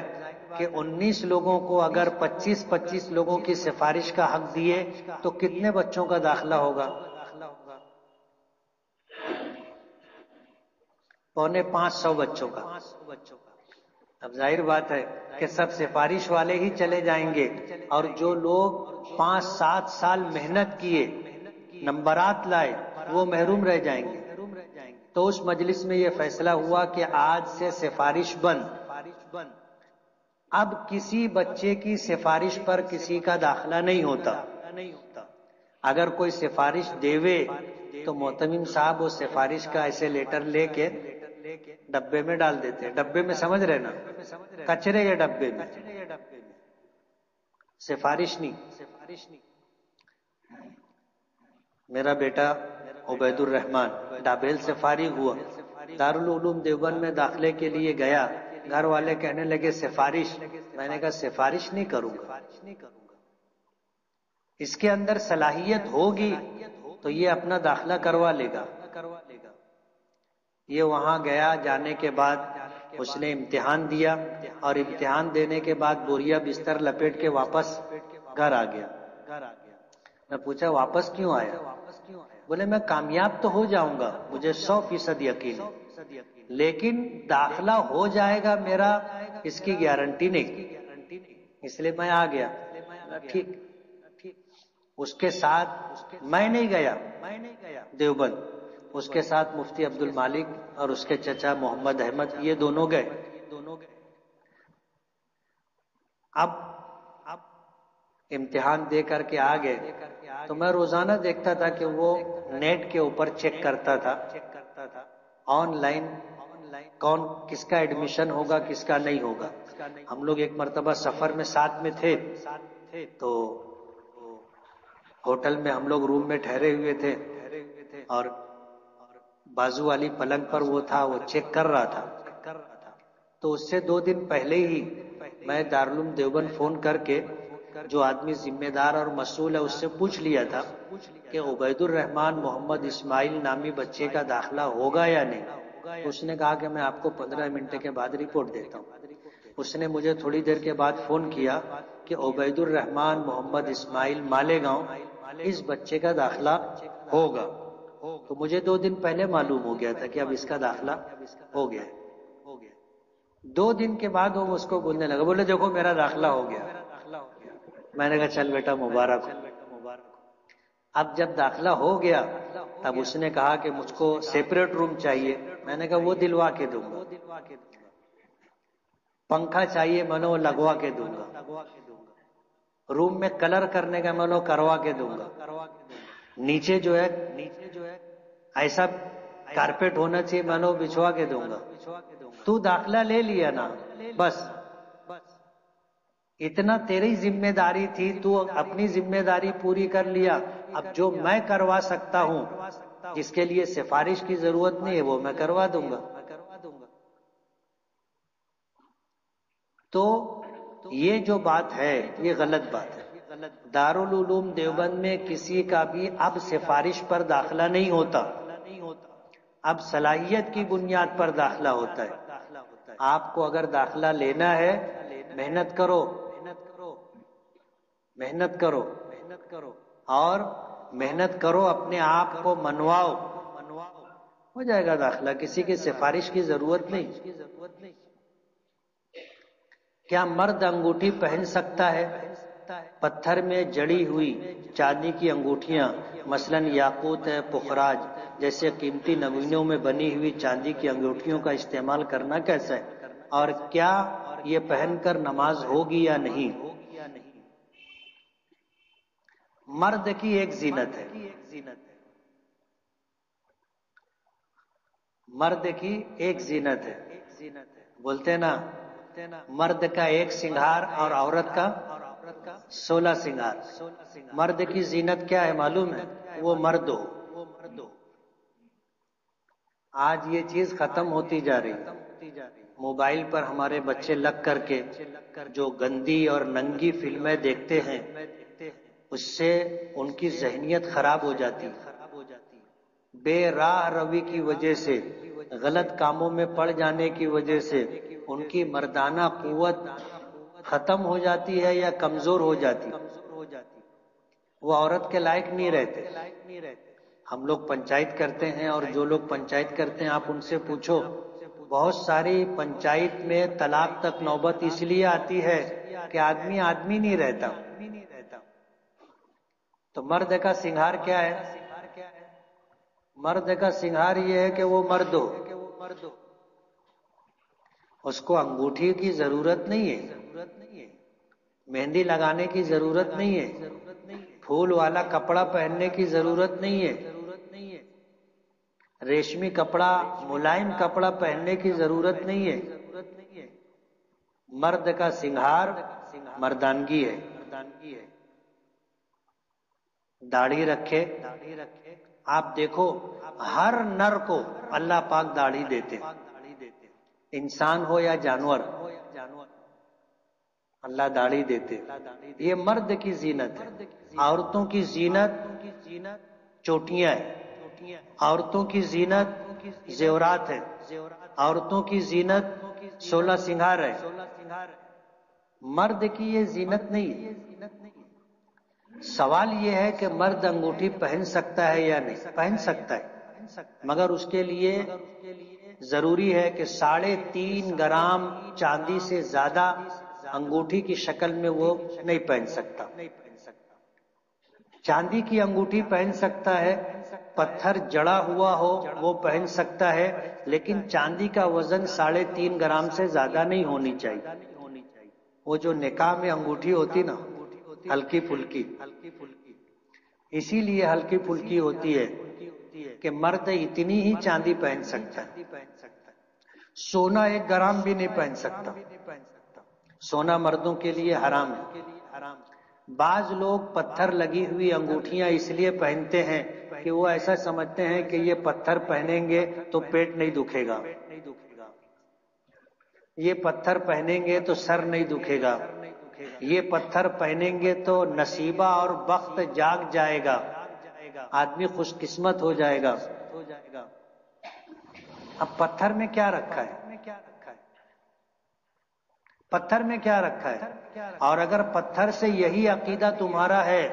کہ 19 لوگوں کو اگر 25 لوگوں کی سفارش کا حق دیے تو کتنے بچوں کا داخلہ ہوگا؟ 450 بچوں کا۔ اب ظاہر بات ہے کہ سب سفارش والے ہی چلے جائیں گے، اور جو لوگ 5-7 سال محنت کیے، نمبرات لائے، وہ محروم رہ جائیں گے۔ تو اس مجلس میں یہ فیصلہ ہوا کہ آج سے سفارش بند۔ اب کسی بچے کی سفارش پر کسی کا داخلہ نہیں ہوتا۔ اگر کوئی سفارش دیوے تو محتمم صاحب وہ سفارش کا ایسے لیٹر لے کے ڈبے میں ڈال دیتے، ڈبے میں سمجھ رہے نا، کچرے کے ڈبے میں، سفارش نہیں۔ میرا بیٹا عبید الرحمان ڈابیل سے فارغ ہوا، دارالعلوم دیوبند میں داخلے کے لیے گیا، گھر والے کہنے لگے سفارش، میں نے کہا سفارش نہیں کروں گا، اس کے اندر صلاحیت ہوگی تو یہ اپنا داخلہ کروا لے گا۔ یہ وہاں گیا، جانے کے بعد اس نے امتحان دیا، اور امتحان دینے کے بعد بوریا بستر لپیٹ کے واپس گھر آ گیا۔ میں پوچھا واپس کیوں آیا؟ بولے میں کامیاب تو ہو جاؤں گا، مجھے 100% یقین ہے، لیکن داخلہ ہو جائے گا میرا اس کی گارنٹی نہیں، اس لیے میں آ گیا۔ ٹھیک۔ اس کے ساتھ میں نہیں گیا دیوبند، اس کے ساتھ مفتی عبد المالک اور اس کے چچا محمد احمد، یہ دونوں گئے۔ اب امتحان دے کر کے آ گئے تو میں روزانہ دیکھتا تھا کہ وہ نیٹ کے اوپر چیک کرتا تھا آن لائن کون کس کا ایڈمیشن ہوگا کس کا نہیں ہوگا۔ ہم لوگ ایک مرتبہ سفر میں ساتھ میں تھے، تو ہوٹل میں ہم لوگ روم میں ٹھہرے ہوئے تھے، اور بازو والی پلنگ پر وہ تھا، وہ چیک کر رہا تھا۔ تو اس سے 2 دن پہلے ہی میں دارالعلوم دیوبند فون کر کے جو آدمی ذمہ دار اور مسئول ہے اس سے پوچھ لیا تھا کہ عبید الرحمان محمد اسماعیل نامی بچے کا داخلہ ہوگا یا نہیں۔ اس نے کہا کہ میں آپ کو 15 منٹ کے بعد رپورٹ دیتا ہوں۔ اس نے مجھے تھوڑی دیر کے بعد فون کیا کہ عبید الرحمان محمد اسماعیل مالیگاؤں اس بچے کا داخلہ ہوگا۔ تو مجھے 2 دن پہلے معلوم ہو گیا تھا کہ اب اس کا داخلہ ہو گیا۔ 2 دن کے بعد وہ اس کو بولنے لگا، بولے دیکھو میرا داخلہ ہو گیا۔ میں نے کہا چل بیٹا مبارک ہو۔ اب جب داخلہ ہو گیا تب اس نے کہا کہ مجھ کو سیپریٹ روم چاہیے، میں نے کہا وہ دلوا کے دوں گا۔ پنکھا چاہیے، میں نے وہ لگوا کے دوں گا۔ روم میں کلر کرنے کا میں نے کروا کے دوں گا۔ نیچے جو ہے ایسا کارپیٹ ہونا چاہیے، میں نے وہ بچھوا کے دوں گا۔ تو داخلہ لے لیا نا، بس اتنا تیری ذمہ داری تھی، تو اپنی ذمہ داری پوری کر لیا۔ اب جو میں کروا سکتا ہوں، جس کے لیے سفارش کی ضرورت نہیں ہے، وہ میں کروا دوں گا۔ تو یہ جو بات ہے یہ غلط بات ہے۔ دارالعلوم دیوبند میں کسی کا بھی اب سفارش پر داخلہ نہیں ہوتا، اب صلاحیت کی بنیاد پر داخلہ ہوتا ہے۔ آپ کو اگر داخلہ لینا ہے محنت کرو، محنت کرو اور محنت کرو، اپنے آپ کو منواؤ، ہو جائے گا داخلہ، کسی کی سفارش کی ضرورت نہیں۔ کیا مرد انگوٹھی پہن سکتا ہے؟ پتھر میں جڑی ہوئی چاندی کی انگوٹھیاں مثلاً یاقوت ہے، پخراج جیسے قیمتی نمونوں میں بنی ہوئی چاندی کی انگوٹھیوں کا استعمال کرنا کیسا ہے، اور کیا یہ پہن کر نماز ہوگی یا نہیں؟ مرد کی ایک زینت ہے، مرد کی ایک زینت ہے، بولتے نا مرد کا ایک سنگھار اور عورت کا 16 سنگھار۔ مرد کی زینت کیا ہے معلوم ہے؟ وہ مرد ہو۔ آج یہ چیز ختم ہوتی جا رہی ہے، موبائل پر ہمارے بچے لگ کر کے جو گندی اور ننگی فلمیں دیکھتے ہیں اس سے ان کی ذہنیت خراب ہو جاتی ہے، بے راہ روی کی وجہ سے، غلط کاموں میں پڑ جانے کی وجہ سے ان کی مردانہ قوت ختم ہو جاتی ہے یا کمزور ہو جاتی، وہ عورت کے لائق نہیں رہتے۔ ہم لوگ پنچایت کرتے ہیں اور جو لوگ پنچایت کرتے ہیں آپ ان سے پوچھو، بہت ساری پنچایت میں طلاق تک نوبت اس لیے آتی ہے کہ آدمی نہیں رہتا۔ تو مرد کا سنگھار کیا ہے؟ مرد کا سنگھار یہ ہے کہ وہ مرد ہو، اس کو انگوٹھی کی ضرورت نہیں ہے، مہندی لگانے کی ضرورت نہیں ہے، پھول والا کپڑا پہننے کی ضرورت نہیں ہے، ریشمی کپڑا، ملائم کپڑا پہننے کی ضرورت نہیں ہے۔ مرد کا سنگھار مردانگی ہے، داڑھی رکھے۔ آپ دیکھو ہر نر کو اللہ پاک داڑھی دیتے، انسان ہو یا جانور، اللہ داڑھی دیتے۔ یہ مرد کی زینت ہے۔ عورتوں کی زینت چوٹیاں ہیں، عورتوں کی زینت زیورات ہے، عورتوں کی زینت 16 سنگھار ہے، مرد کی یہ زینت نہیں ہے۔ سوال یہ ہے کہ مرد انگوٹھی پہن سکتا ہے یا نہیں؟ پہن سکتا ہے، مگر اس کے لیے ضروری ہے کہ 3.5 گرام چاندی سے زیادہ انگوٹھی کی شکل میں وہ نہیں پہن سکتا۔ چاندی کی انگوٹھی پہن سکتا ہے، پتھر جڑا ہوا ہو وہ پہن سکتا ہے، لیکن چاندی کا وزن 3.5 گرام سے زیادہ نہیں ہونی چاہیے۔ وہ جو نکاح میں انگوٹھی ہوتی نا ہلکی پھلکی، اسی لیے ہلکی پھلکی ہوتی ہے کہ مرد اتنی ہی چاندی پہن سکتا ہے، سونا 1 گرام بھی نہیں پہن سکتا، سونا مردوں کے لیے حرام ہے۔ بعض لوگ پتھر لگی ہوئی انگوٹھیاں اس لیے پہنتے ہیں کہ وہ ایسا سمجھتے ہیں کہ یہ پتھر پہنیں گے تو پیٹ نہیں دکھے گا، یہ پتھر پہنیں گے تو سر نہیں دکھے گا، یہ پتھر پہنیں گے تو نصیبہ اور بخت جاگ جائے گا، آدمی خوش قسمت ہو جائے گا۔ اب پتھر میں کیا رکھا ہے؟ پتھر میں کیا رکھا ہے؟ اور اگر پتھر سے یہی عقیدہ تمہارا ہے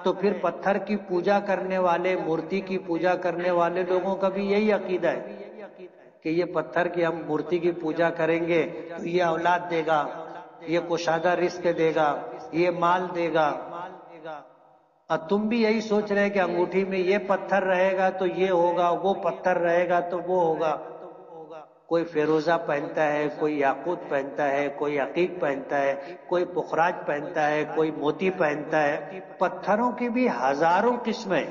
تو پھر پتھر کی پوجا کرنے والے، مورتی کی پوجا کرنے والے لوگوں کا بھی یہی عقیدہ ہے کہ یہ پتھر کی ہم مورتی کی پوجا کریں گے تو یہ اولاد دے گا، یہ کشادہ رزق دے گا، یہ مال دے گا۔ اور تم بھی یہی سوچ رہے کہ انگوٹھی میں یہ پتھر رہے گا تو یہ ہوگا، وہ پتھر رہے گا تو وہ ہوگا۔ کوئی فیروزہ پہنتا ہے، کوئی یاقوت پہنتا ہے، کوئی عقیق پہنتا ہے، کوئی پخراج پہنتا ہے، کوئی موتی پہنتا ہے۔ پتھروں کی بھی ہزاروں قسمیں،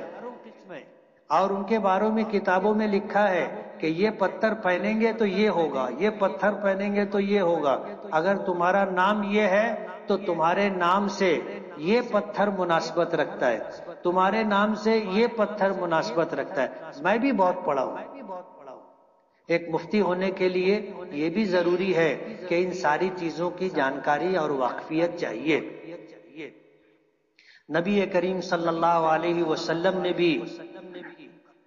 اور ان کے بارے میں کتابوں میں لکھا ہے کہ یہ پتھر پہنیں گے تو یہ ہوگا، یہ پتھر پہنیں گے تو یہ ہوگا۔ اگر تمہارا نام یہ ہے تو تمہارے نام سے یہ پتھر مناسبت رکھتا ہے، تمہارے نام سے یہ پتھر مناسبت رکھتا ہے۔ میں بھی بہت پڑھا ہوں، ایک مفتی ہونے کے لیے یہ بھی ضروری ہے کہ ان ساری چیزوں کی جانکاری اور واقفیت چاہیے۔ نبی کریم صلی اللہ علیہ وسلم نے بھی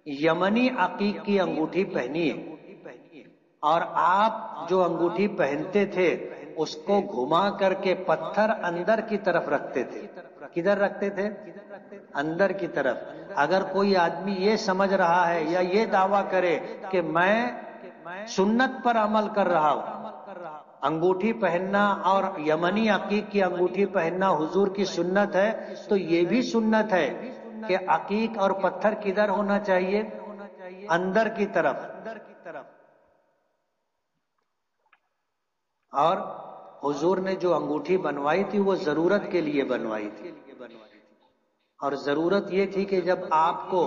یمنی عقیق کی انگوٹھی پہنی ہے، اور آپ جو انگوٹھی پہنتے تھے اس کو گھما کر کے پتھر اندر کی طرف رکھتے تھے۔ کدھر رکھتے تھے؟ اندر کی طرف۔ اگر کوئی آدمی یہ سمجھ رہا ہے یا یہ دعویٰ کرے کہ میں سنت پر عمل کر رہا ہوں، انگوٹھی پہننا اور یمنی عقیق کی انگوٹھی پہننا حضور کی سنت ہے، تو یہ بھی سنت ہے کہ عقیق اور پتھر کدھر ہونا چاہیے؟ اندر کی طرف۔ اور حضور نے جو انگوٹھی بنوائی تھی وہ ضرورت کے لیے بنوائی تھی، اور ضرورت یہ تھی کہ جب آپ کو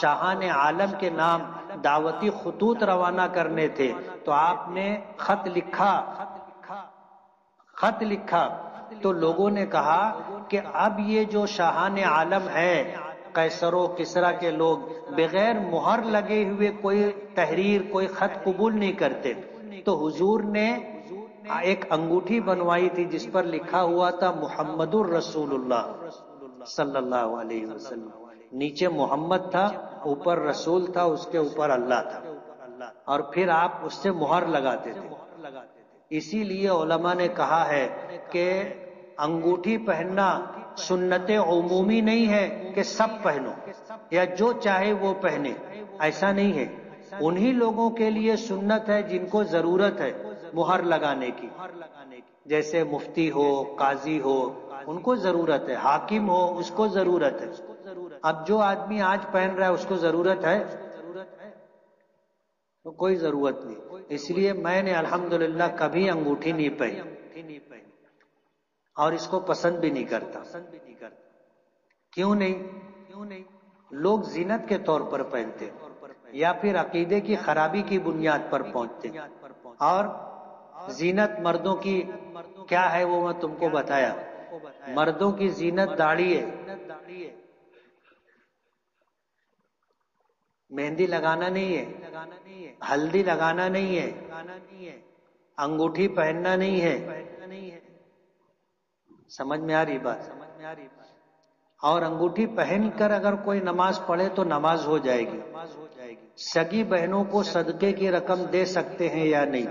شاہان عالم کے نام دعوتی خطوط روانہ کرنے تھے تو آپ نے خط لکھا تو لوگوں نے کہا کہ اب یہ جو شاہان عالم ہے، قیصر و کسریٰ کے لوگ بغیر مہر لگے ہوئے کوئی تحریر، کوئی خط قبول نہیں کرتے، تو حضور نے ایک انگوٹھی بنوائی تھی جس پر لکھا ہوا تھا محمد الرسول اللہ صلی اللہ علیہ وسلم۔ نیچے محمد تھا، اوپر رسول تھا، اس کے اوپر اللہ تھا، اور پھر آپ اس سے مہر لگاتے تھے۔ اسی لیے علماء نے کہا ہے کہ انگوٹھی پہننا سنت عمومی نہیں ہے کہ سب پہنو یا جو چاہے وہ پہنے، ایسا نہیں ہے۔ انہی لوگوں کے لیے سنت ہے جن کو ضرورت ہے مہر لگانے کی، جیسے مفتی ہو، قاضی ہو، ان کو ضرورت ہے، حاکم ہو اس کو ضرورت ہے۔ اب جو آدمی آج پہن رہا ہے اس کو ضرورت ہے؟ تو کوئی ضرورت نہیں۔ اس لیے میں نے الحمدللہ کبھی انگوٹھی نہیں پہنی، اور اس کو پسند بھی نہیں کرتا۔ کیوں نہیں؟ لوگ زینت کے طور پر پہنتے یا پھر عقیدے کی خرابی کی بنیاد پر پہنتے، اور زینت مردوں کی کیا ہے وہ میں تم کو بتایا۔ مردوں کی زینت داڑھی ہے، مہندی لگانا نہیں ہے، ہلدی لگانا نہیں ہے، انگوٹھی پہننا نہیں ہے۔ سمجھ میں آ رہی بات؟ اور انگوٹھی پہن کر اگر کوئی نماز پڑھے تو نماز ہو جائے گی۔ سگی بہنوں کو صدقے کی رقم دے سکتے ہیں یا نہیں؟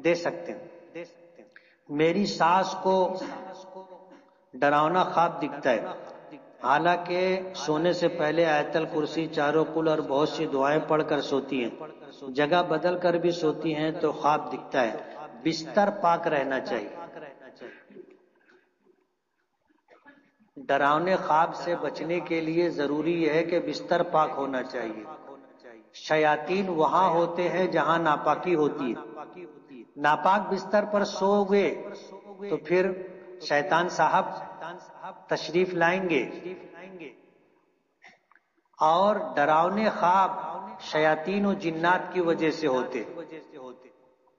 دے سکتے ہیں۔ میری ساس کو ڈراؤنا خواب دکھتا ہے، حالانکہ سونے سے پہلے آیت الکرسی، چاروں کل اور بہت سی دعائیں پڑھ کر سوتی ہیں، جگہ بدل کر بھی سوتی ہیں تو خواب دکھتا ہے۔ بستر پاک رہنا چاہیے۔ ڈراؤنے خواب سے بچنے کے لیے ضروری ہے کہ بستر پاک ہونا چاہیے۔ شیاطین وہاں ہوتے ہیں جہاں ناپاکی ہوتی ہے۔ ناپاک بستر پر سو گئے تو پھر شیطان صاحب تشریف لائیں گے، اور ڈراؤنے خواب شیاطین و جنات کی وجہ سے ہوتے،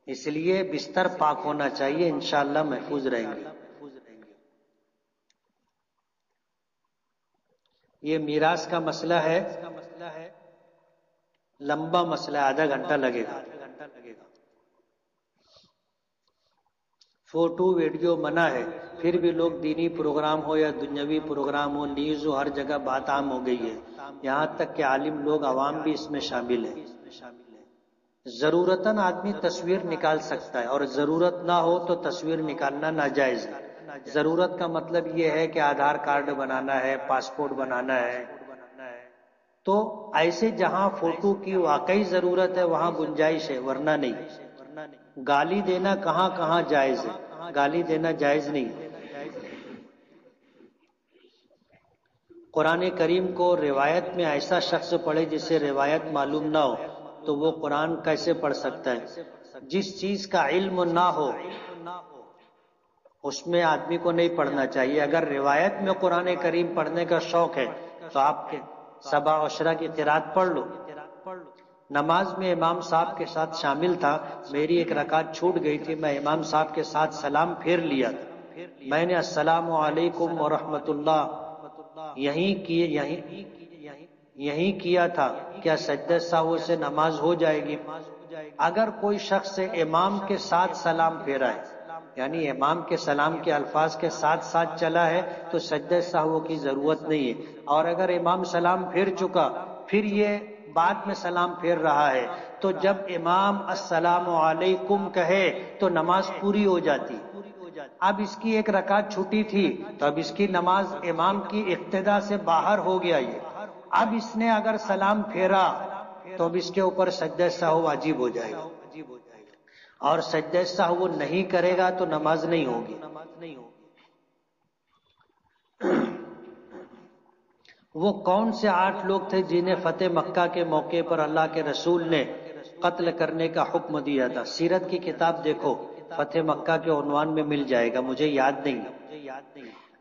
اس لیے بستر پاک ہونا چاہیے، انشاءاللہ محفوظ رہیں گے۔ یہ میراث کا مسئلہ ہے، لمبا مسئلہ، آدھا گھنٹہ لگے گا۔ فوٹو ویڈیو منع ہے، پھر بھی لوگ دینی پروگرام ہو یا دنیاوی پروگرام ہو، نیوز ہو، ہر جگہ بات عام ہو گئی ہے، یہاں تک کہ عالم لوگ، عوام بھی اس میں شامل ہیں۔ ضرورتاً آدمی تصویر نکال سکتا ہے، اور ضرورت نہ ہو تو تصویر نکالنا ناجائز ہے۔ ضرورت کا مطلب یہ ہے کہ آدھار کارڈ بنانا ہے، پاسپورٹ بنانا ہے، تو ایسے جہاں فوٹو کی واقعی ضرورت ہے وہاں گنجائش ہے، ورنہ نہیں۔ گالی دینا کہاں کہاں جائز ہے، گالی دینا جائز نہیں۔ قرآن کریم کو روایت میں ایسا شخص پڑھے جسے روایت معلوم نہ ہو تو وہ قرآن کیسے پڑھ سکتا ہے؟ جس چیز کا علم نہ ہو اس میں آدمی کو نہیں پڑھنا چاہیے۔ اگر روایت میں قرآن کریم پڑھنے کا شوق ہے تو آپ کے سبع عشرہ کی قرات پڑھ لو۔ نماز میں امام صاحب کے ساتھ شامل تھا، میری ایک رکعت چھوٹ گئی تھی، میں امام صاحب کے ساتھ سلام پھیر لیا تھا، میں نے السلام علیکم ورحمۃ اللہ یہی کیا تھا، کیا سجدہ سہو سے نماز ہو جائے گی؟ اگر کوئی شخص امام کے ساتھ سلام پھیرا ہے، یعنی امام کے سلام کے الفاظ کے ساتھ ساتھ چلا ہے، تو سجدہ سہو کی ضرورت نہیں ہے۔ اور اگر امام سلام پھیر چکا پھر یہ بعد میں سلام پھیر رہا ہے، تو جب امام السلام علیکم کہے تو نماز پوری ہو جاتی۔ اب اس کی ایک رکعت چھوٹی تھی تو اب اس کی نماز امام کی اقتدا سے باہر ہو گیا یہ۔ اب اس نے اگر سلام پھیرا تو اب اس کے اوپر سجدہ سہو واجب ہو جائے گا، اور سجدہ سہو نہیں کرے گا تو نماز نہیں ہوگی۔ وہ کون سے 8 لوگ تھے جنہیں فتح مکہ کے موقع پر اللہ کے رسول نے قتل کرنے کا حکم دیا تھا؟ سیرت کی کتاب دیکھو، فتح مکہ کے عنوان میں مل جائے گا، مجھے یاد نہیں۔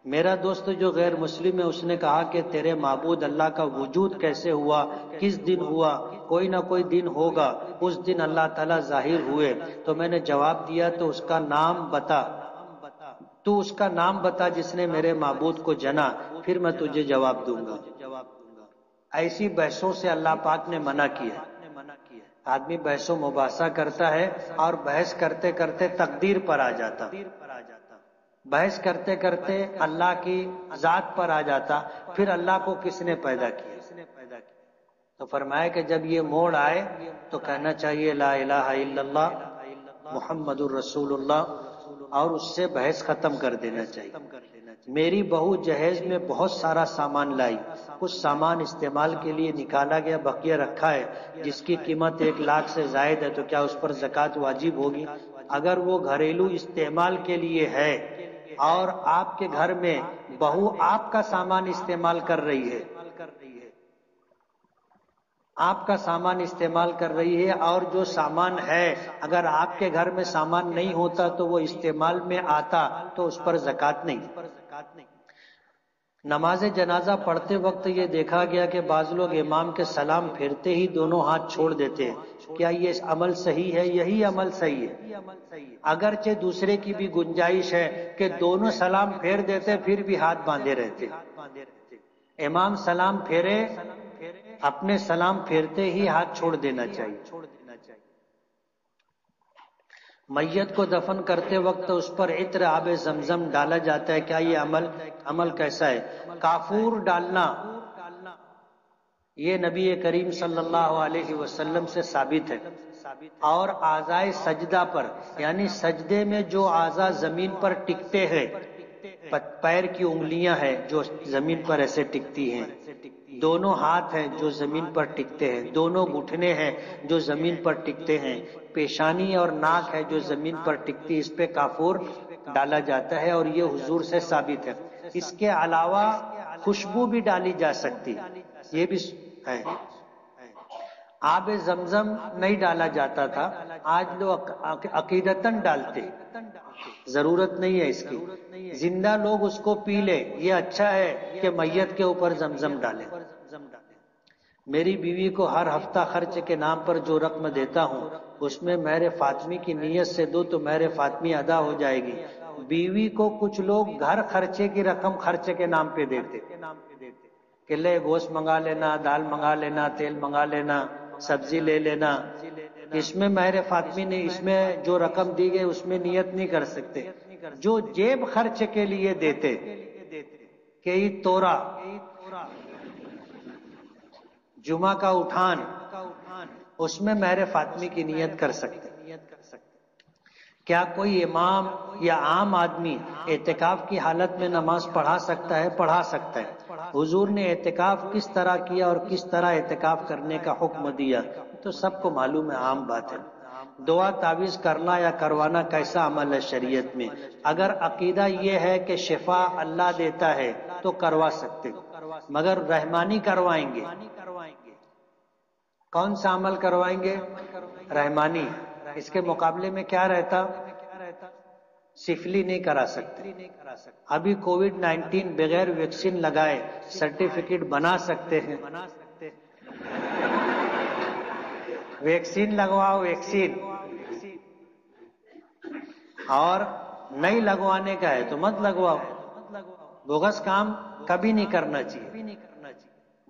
میرا دوست جو غیر مسلم ہے اس نے کہا کہ تیرے معبود اللہ کا وجود کیسے ہوا، کس دن ہوا؟ کوئی نہ کوئی دن ہوگا، اس دن اللہ تعالیٰ ظاہر ہوئے۔ تو میں نے جواب دیا تو اس کا نام بتا، تو اس کا نام بتا جس نے میرے معبود کو جنا، پھر میں تجھے جواب دوں گا۔ ایسی بحثوں سے اللہ پاک نے منع کیا۔ آدمی بحث و مباحثہ کرتا ہے اور بحث کرتے کرتے تقدیر پر آ جاتا، بحث کرتے کرتے اللہ کی ذات پر آ جاتا، پھر اللہ کو کس نے پیدا کیا؟ تو فرمایا کہ جب یہ موڑ آئے تو کہنا چاہیے لا الہ الا اللہ محمد الرسول اللہ، اور اس سے بحث ختم کر دینا چاہیے۔ میری بہو جہیز میں بہت سارا سامان لائی، کچھ سامان استعمال کے لیے نکالا گیا، بقیہ رکھا ہے جس کی قیمت 1 لاکھ سے زائد ہے، تو کیا اس پر زکوٰۃ واجب ہوگی؟ اگر وہ گھریلو استعمال کے لیے ہے اور آپ کے گھر میں بہو آپ کا سامان استعمال کر رہی ہے، آپ کا سامان استعمال کر رہی ہے، اور جو سامان ہے اگر آپ کے گھر میں سامان نہیں ہوتا تو وہ استعمال میں آتا تو اس پر زکوٰۃ نہیں۔ نماز جنازہ پڑھتے وقت یہ دیکھا گیا کہ بعض لوگ امام کے سلام پھیرتے ہی دونوں ہاتھ چھوڑ دیتے ہیں، کیا یہ عمل صحیح ہے؟ یہی عمل صحیح ہے، اگرچہ دوسرے کی بھی گنجائش ہے کہ دونوں سلام پھیر دیتے پھر بھی ہاتھ باندھے رہتے۔ امام سلام پھیرے، اپنے سلام پھیرتے ہی ہاتھ چھوڑ دینا چاہیے۔ میت کو دفن کرتے وقت اس پر عطر آب زمزم ڈالا جاتا ہے، کیا یہ عمل کیسا ہے؟ کافور ڈالنا یہ نبی کریم صلی اللہ علیہ وسلم سے ثابت ہے، اور اعضائے سجدہ پر، یعنی سجدے میں جو اعضاء زمین پر ٹکتے ہیں، پیر کی انگلیاں ہیں جو زمین پر ایسے ٹکتی ہیں، دونوں ہاتھ ہیں جو زمین پر ٹکتے ہیں، دونوں گھٹنے ہیں جو زمین پر ٹکتے ہیں، پیشانی اور ناک ہے جو زمین پر ٹکتی، اس پہ کافور ڈالا جاتا ہے، اور یہ حضور سے ثابت ہے۔ اس کے علاوہ خوشبو بھی ڈالی جا سکتی، یہ بھی ہے۔ آب زمزم نہیں ڈالا جاتا تھا، آج لوگ عقیدتاً ڈالتے، ضرورت نہیں ہے اس کی، زندہ لوگ اس کو پی لے، یہ اچھا ہے کہ میت کے اوپر زمزم ڈالیں۔ میری بیوی کو ہر ہفتہ خرچ کے نام پر جو رقم دیتا ہوں اس میں مہر فاطمی کی نیت سے دو تو مہر فاطمی ادا ہو جائے گی۔ بیوی کو کچھ لوگ گھر خرچے کی رقم خرچے کے نام پہ دیتے کہ لے گوشت منگا لینا، دال منگا لینا، تیل منگا لینا، سبزی لے لینا، اس میں مہر فاطمی نے اس میں جو رقم دی گئی اس میں نیت نہیں کر سکتے۔ جو جیب خرچ کے لیے دیتے کہ عید تورا، جمعہ کا اٹھان، اس میں مہر فاطمی کی نیت کر سکتے۔ کیا کوئی امام یا عام آدمی اعتکاف کی حالت میں نماز پڑھا سکتا ہے؟ پڑھا سکتا ہے۔ حضور نے اعتکاف کس طرح کیا اور کس طرح اعتکاف کرنے کا حکم دیا تو سب کو معلوم ہے، عام بات ہے۔ دعا تعویذ کرنا یا کروانا کیسا عمل ہے شریعت میں؟ اگر عقیدہ یہ ہے کہ شفا اللہ دیتا ہے تو کروا سکتے، مگر رحمانی کروائیں گے۔ کون سا عمل کروائیں گے؟ رحمانی۔ اس کے مقابلے میں کیا رہتا؟ سفلی نہیں کرا سکتے۔ ابھی کووڈ-19 بغیر ویکسین لگائے سرٹیفکیٹ بنا سکتے ہیں؟ ویکسین لگواؤ، ویکسین، اور نہیں لگوانے کا ہے تو مت لگواؤ۔ بوگس کام کبھی نہیں کرنا چاہیے۔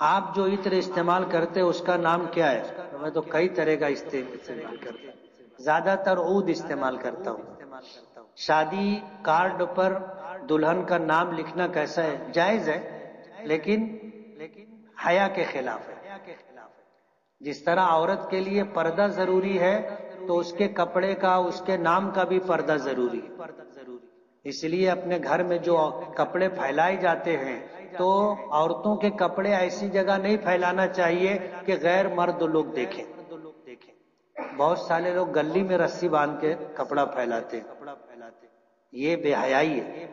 آپ جو عطر استعمال کرتے اس کا نام کیا ہے؟ میں تو کئی طرح کا استعمال کرتا ہوں، زیادہ تر عود استعمال کرتا ہوں۔ شادی کارڈ پر دلہن کا نام لکھنا کیسا ہے؟ جائز ہے، لیکن حیا کے خلاف ہے۔ جس طرح عورت کے لیے پردہ ضروری ہے تو اس کے کپڑے کا، اس کے نام کا بھی پردہ ضروری ہے۔ اس لیے اپنے گھر میں جو کپڑے پھیلائے جاتے ہیں تو عورتوں کے کپڑے ایسی جگہ نہیں پھیلانا چاہیے کہ غیر مرد لوگ دیکھیں۔ بہت سارے لوگ گلی میں رسی باندھ کے کپڑا پھیلاتے ہیں، یہ بے حیائی ہے۔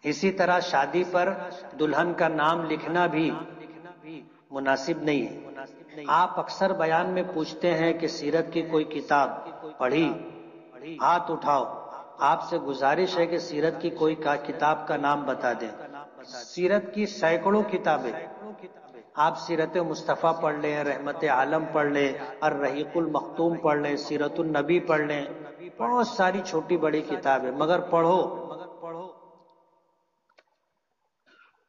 اسی طرح شادی پر دلہن کا نام لکھنا بھی مناسب نہیں ہے۔ آپ اکثر بیان میں پوچھتے ہیں کہ سیرت کی کوئی کتاب پڑھی؟ ہاتھ اٹھاؤ۔ آپ سے گزارش ہے کہ سیرت کی کوئی کتاب کا نام بتا دیں۔ سیرت کی سینکڑوں کتابیں، آپ سیرت مصطفیٰ پڑھ لیں، رحمت عالم پڑھ لیں، الرحیق المختوم پڑھ لیں، سیرت النبی پڑھ لیں، بہت ساری چھوٹی بڑی کتابیں، مگر پڑھو۔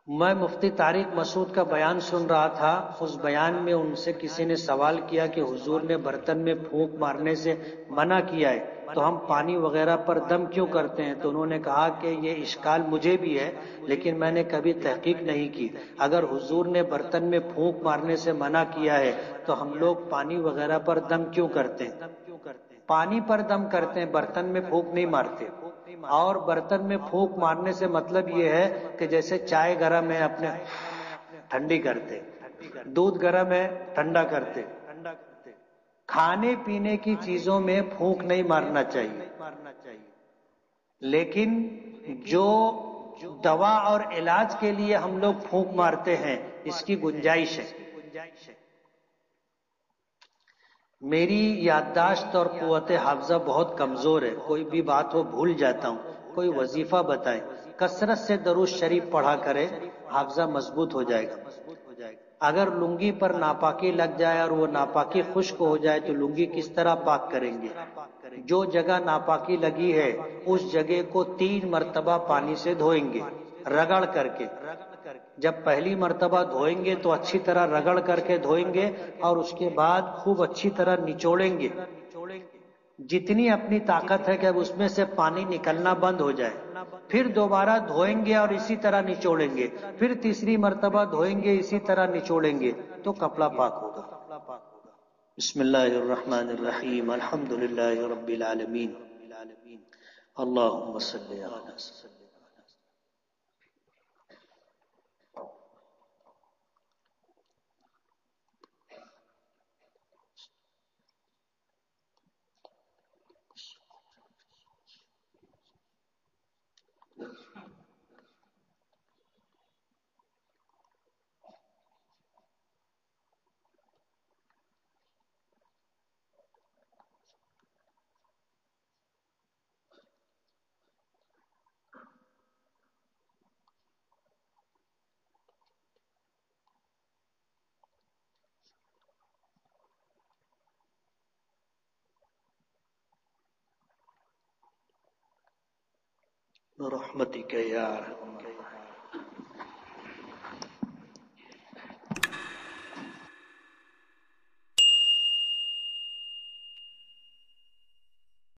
میں مفتی طارق مسعود کا بیان سن رہا تھا، اس بیان میں ان سے کسی نے سوال کیا کہ حضور نے برتن میں پھونک مارنے سے منع کیا ہے تو ہم پانی وغیرہ پر دم کیوں کرتے ہیں؟ تو انہوں نے کہا کہ یہ اشکال مجھے بھی ہے، لیکن میں نے کبھی تحقیق نہیں کی۔ اگر حضور نے برتن میں پھونک مارنے سے منع کیا ہے تو ہم لوگ پانی وغیرہ پر دم کیوں کرتے ہیں؟ پانی پر دم کرتے ہیں، برتن میں پھونک نہیں مارتے۔ اور برتن میں پھونک مارنے سے مطلب یہ ہے کہ جیسے چائے گرم ہے اپنے ٹھنڈی کرتے، دودھ گرم ہے ٹھنڈا کرتے۔ کھانے پینے کی چیزوں میں پھونک نہیں مارنا چاہیے، لیکن جو دوا اور علاج کے لیے ہم لوگ پھونک مارتے ہیں اس کی گنجائش ہے۔ میری یادداشت اور قوت حافظہ بہت کمزور ہے، کوئی بھی بات ہو بھول جاتا ہوں۔ کوئی وظیفہ بتائیں۔ کثرت سے درود شریف پڑھا کرے، حافظہ مضبوط ہو جائے گا۔ اگر لنگی پر ناپاکی لگ جائے اور وہ ناپاکی خشک ہو جائے تو لنگی کس طرح پاک کریں گے؟ جو جگہ ناپاکی لگی ہے اس جگہ کو 3 مرتبہ پانی سے دھوئیں گے، رگڑ کر کے۔ جب پہلی مرتبہ دھوئیں گے تو اچھی طرح رگڑ کر کے دھوئیں گے اور اس کے بعد خوب اچھی طرح نچوڑیں گے، جتنی اپنی طاقت ہے کہ اب اس میں سے پانی نکلنا بند ہو جائے۔ پھر دوبارہ دھوئیں گے اور اسی طرح نچوڑیں گے، پھر تیسری مرتبہ دھوئیں گے، اسی طرح نچوڑیں گے تو کپڑا پاک ہوگا۔ بسم اللہ الرحمن الرحیم، الحمد للہ رب العالمین، اللہم صلی علی سیدنا۔ برحمتک یا ارحم